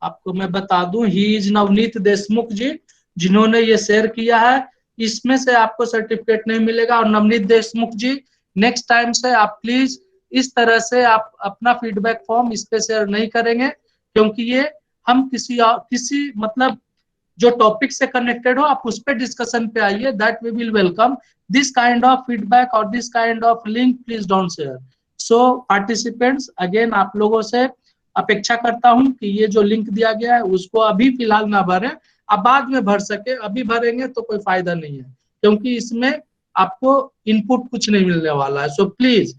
आपको मैं बता दूं, ही इज नवनीत देशमुख जी जिन्होंने ये शेयर किया है. इसमें से आपको सर्टिफिकेट नहीं मिलेगा. और नवनीत देशमुख जी, नेक्स्ट टाइम से आप प्लीज इस तरह से आप अपना फीडबैक फॉर्म इस पे शेयर नहीं करेंगे, क्योंकि ये हम किसी मतलब जो टॉपिक से कनेक्टेड हो आप उस पर डिस्कशन पे आइए, that we will welcome this kind of feedback और this kind of link please don't share. So participants again आप लोगों से अपेक्षा करता हूं कि ये जो लिंक दिया गया है उसको अभी फिलहाल ना भरें, आप बाद में भर सके, अभी भरेंगे तो कोई फायदा नहीं है क्योंकि इसमें आपको इनपुट कुछ नहीं मिलने वाला है। So please,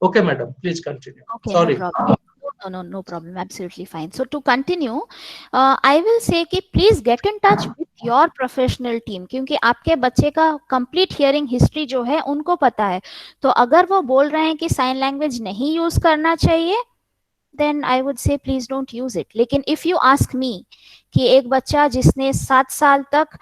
okay madam, please continue. Okay, sorry. no problem. No problem. Absolutely fine. So to continue, I will say कि please get in touch with your professional team, क्योंकि आपके बच्चे का complete hearing history जो है उनको पता है। तो अगर वो बोल रहे हैं कि sign language नहीं use करना चाहिए, then I would say please don't use it. लेकिन if you ask me कि एक बच्चा जिसने 7 साल तक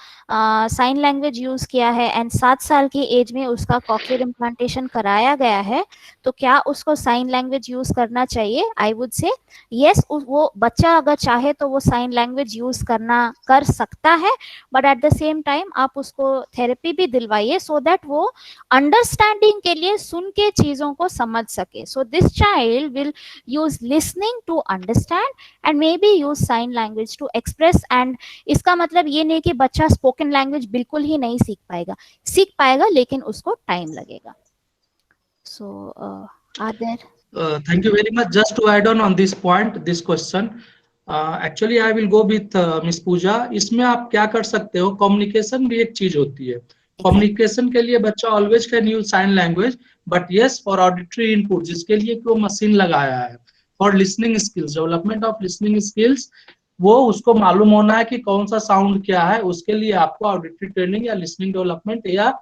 साइन लैंग्वेज यूज किया है एंड 7 साल की एज में उसका कॉक्लियर इम्प्लांटेशन कराया गया है, तो क्या उसको साइन लैंग्वेज यूज करना चाहिए? आई वुड से यस, वो बच्चा अगर चाहे तो वो साइन लैंग्वेज यूज कर सकता है, but at the same time आप उसको थेरेपी भी दिलवाइए सो दैट वो अंडरस्टैंडिंग के लिए सुन के चीजों को समझ सके। So this child will use listening to understand and maybe use sign language to express. And इसका मतलब ये नहीं कि बच्चा स्पोकन लैंग्वेज बिल्कुल ही नहीं सीख पाएगा लेकिन उसको टाइम लगेगा। So are there Thank you very much. Just to add on this point, this question, actually I will go with Miss Pooja. इसमें आप क्या कर सकते हो, कम्युनिकेशन भी एक चीज होती है। कम्युनिकेशन के लिए बच्चा always can use sign language, but yes for auditory input जिसके लिए वो मशीन लगाया है, for listening skills, development of listening skills, वो उसको मालूम होना है कि कौन सा साउंड क्या है, उसके लिए आपको ऑडिटरी ट्रेनिंग या लिसनिंग डेवलपमेंट या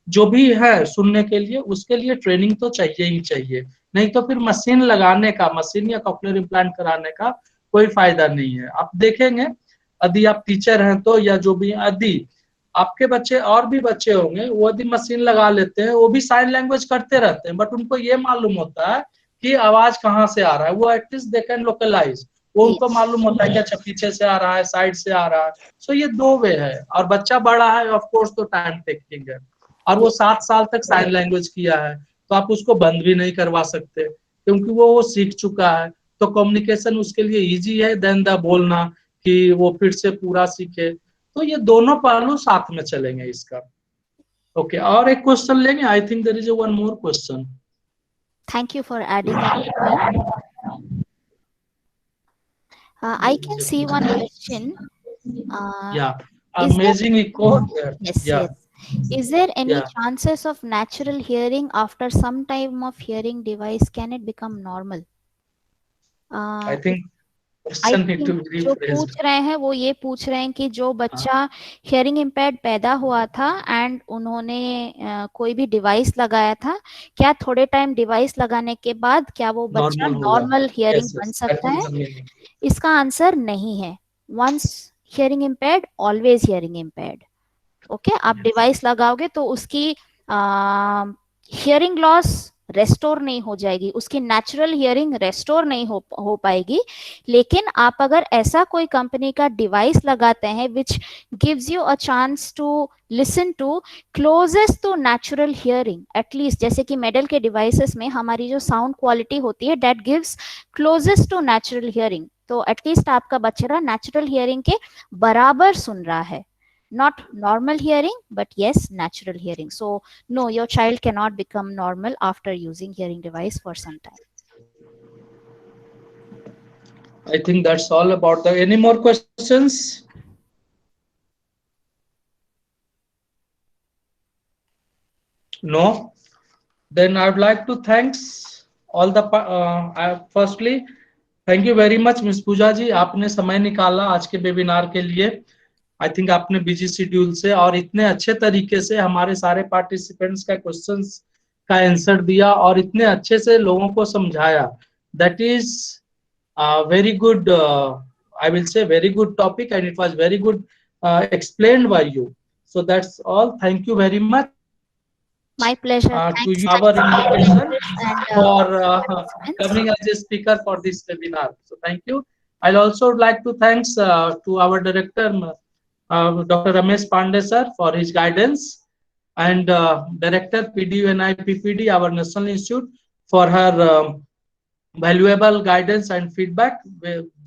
जो भी है सुनने के लिए, उसके लिए ट्रेनिंग तो चाहिए ही चाहिए। नहीं तो फिर मशीन लगाने का, मशीन या कॉक्लियर इम्प्लांट कराने का कोई फायदा नहीं है। आप देखेंगे यदि आप टीचर हैं तो, या जो भी, यदि आपके बच्चे और भी बच्चे होंगे वो यदि मशीन लगा लेते हैं, वो भी साइन लैंग्वेज करते रहते हैं, बट उनको ये मालूम होता है कि आवाज कहाँ से आ रहा है, वो एटलीस्ट दे कैन लोकलाइज, वो उनको मालूम होता है कि अच्छा पीछे से आ रहा है, साइड से आ रहा है। सो ये दो वे है, और बच्चा बड़ा है ऑफ कोर्स तो टाइम टेकिंग है, और वो 7 साल तक साइन लैंग्वेज किया है तो आप उसको बंद भी नहीं करवा सकते क्योंकि वो सीख चुका है। तो कम्युनिकेशन उसके लिए इजी है देन द बोलना कि वो फिर से पूरा सीखे। तो ये दोनों पहलू साथ में चलेंगे इसका। ओके, और एक क्वेश्चन लेंगे। I think there is one more question. Thank you for adding that. I can see one question. Yeah, Is there, amazing echo there. yes, Yeah, yes. Is there any yeah. chances of natural hearing after some time of hearing device? Can it become normal? I think I question need to think be जो rephrased. पूछ रहे हैं वो ये पूछ रहे हैं कि जो बच्चा हियरिंग इम्पेयर्ड पैदा हुआ था एंड उन्होंने कोई भी डिवाइस लगाया था, क्या थोड़े टाइम डिवाइस लगाने के बाद क्या वो बच्चा नॉर्मल हियरिंग बन सकता है? इसका आंसर नहीं है। Once hearing impaired always hearing impaired. Okay, आप डिवाइस लगाओगे तो उसकी हियरिंग लॉस रेस्टोर नहीं हो जाएगी, उसकी नेचुरल हियरिंग रेस्टोर नहीं हो पाएगी। लेकिन आप अगर ऐसा कोई कंपनी का डिवाइस लगाते हैं which gives you a chance to listen to closest to natural hearing, at least जैसे कि मेडल के डिवाइसेस में हमारी जो साउंड क्वालिटी होती है that gives closest to natural hearing, तो एटलीस्ट आपका बच्चा नेचुरल हियरिंग के बराबर सुन रहा है। Not normal hearing, but yes, natural hearing. So no, your child cannot become normal after using hearing device for some time. I think that's all about the. Any more questions? No. Then I would like to thanks all the. Firstly, thank you very much, Miss Pooja जी, आपने समय निकाला आज के webinar के लिए। I think आपने busy schedule से और इतने अच्छे तरीके से हमारे सारे पार्टिसिपेंट्स का क्वेश्चंस का आंसर दिया और इतने अच्छे से लोगों को समझाया। That is very good, I will say very good topic and it was very good explained by you. So that's all. Thank you very much. My pleasure. To you, our invitation for coming as a speaker for this webinar. So thank you. I'll also like to thanks to our director, Dr. Ramesh Pandey sir, for his guidance, and director PDUNI PPD, our National Institute, for her valuable guidance and feedback.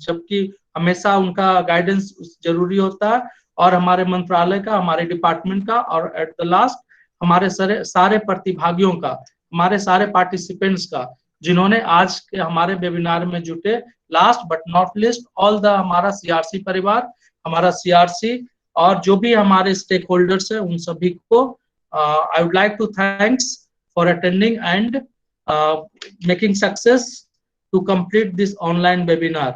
जबकि हमेशा उनका guidance जरूरी होता है, और हमारे मंत्रालय का, हमारे डिपार्टमेंट का, और एट द लास्ट हमारे सारे प्रतिभागियों का, हमारे सारे पार्टिसिपेंट्स का, जिन्होंने आज के हमारे वेबिनार में जुटे। Last but not list all the हमारा सीआरसी परिवार, हमारा सीआरसी और जो भी हमारे स्टेक होल्डर्स है, उन सभी को I would like to thanks for attending and making success to complete this online webinar.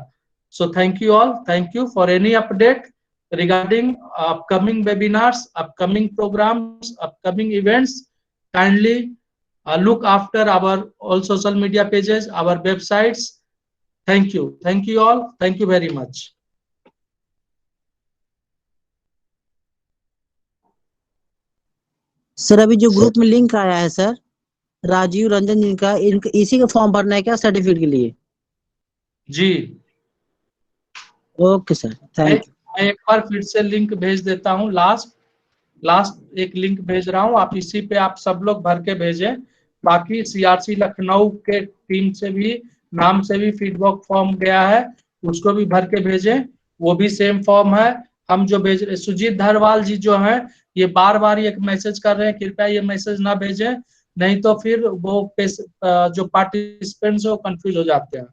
So thank you all. Thank you. For any update regarding upcoming webinars, upcoming programs, upcoming events, kindly look after our all social media pages, our websites. Thank you. Thank you all. Thank you very much. Sir अभी जो group में link आया है sir, Rajiv Ranjan जिनका, इसी का form भरना है क्या सर्टिफिकेट के लिए? जी ओके सर, थैंक यू। मैं एक बार फिर से लिंक भेज देता हूँ। लास्ट एक लिंक भेज रहा हूँ, आप इसी पे आप सब लोग भर के भेजें। बाकी सीआरसी लखनऊ के टीम से भी, नाम से भी फीडबैक फॉर्म गया है, उसको भी भर के भेजें। वो भी सेम फॉर्म है। हम जो भेज रहे, सुजीत धरवाल जी जो हैं, ये बार बार एक मैसेज कर रहे हैं, कृपया ये मैसेज ना भेजें, नहीं तो फिर वो जो पार्टिसिपेंट्स है वो कंफ्यूज हो जाते हैं।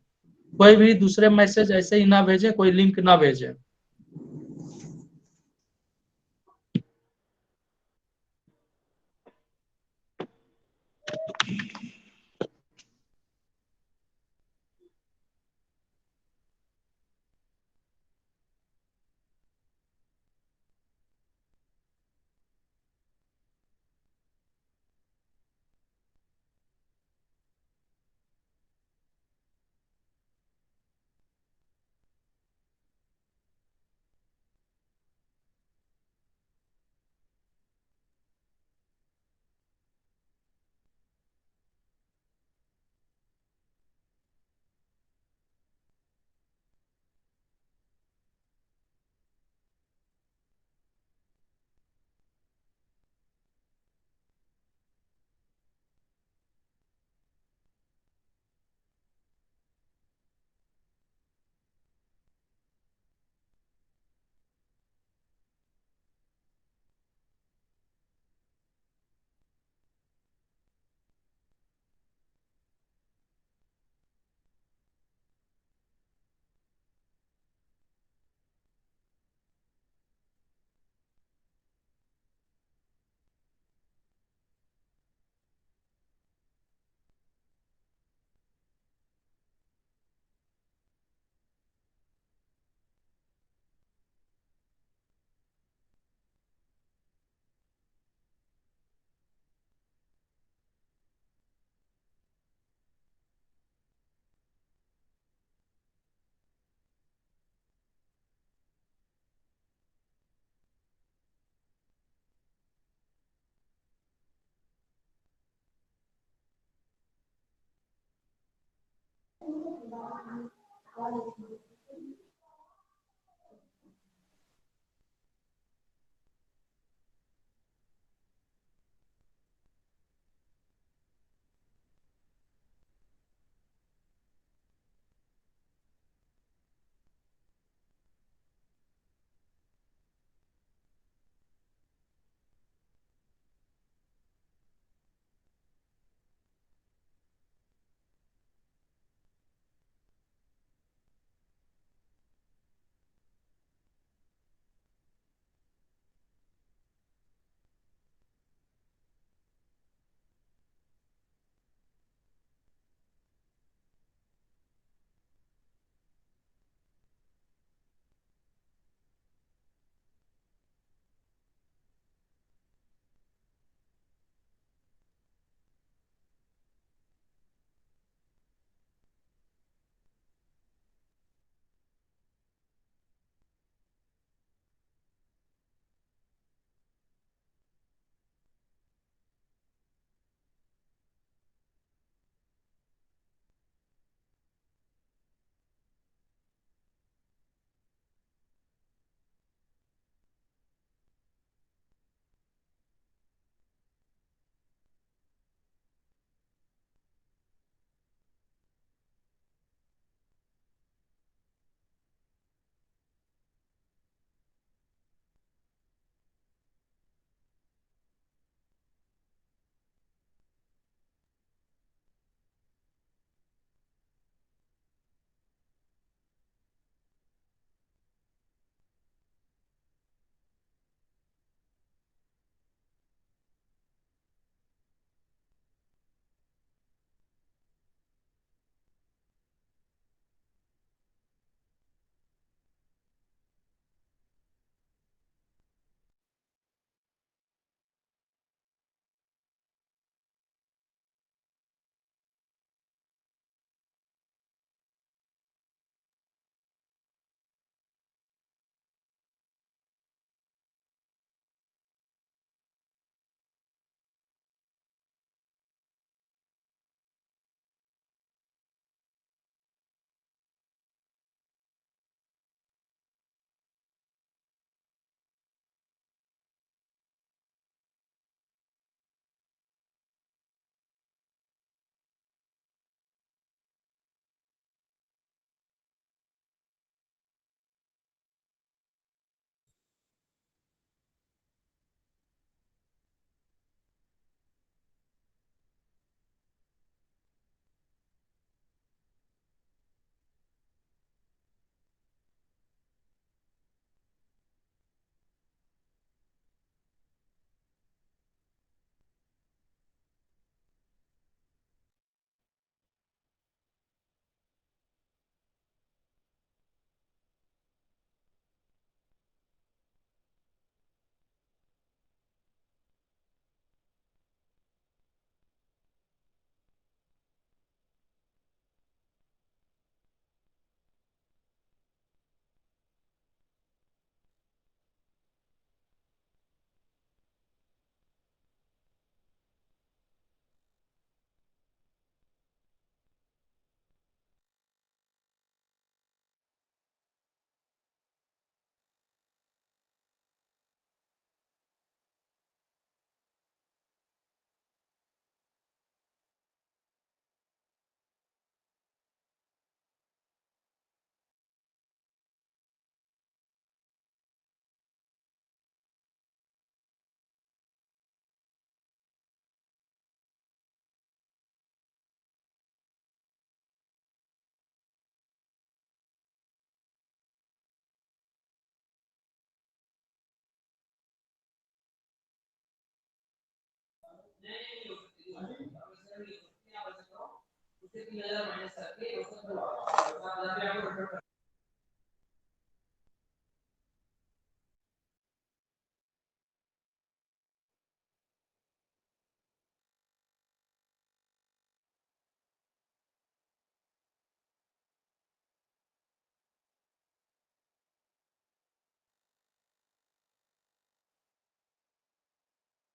कोई भी दूसरे मैसेज ऐसे ही ना भेजें, कोई लिंक ना भेजें। इससे 3000 माइनस करके उसको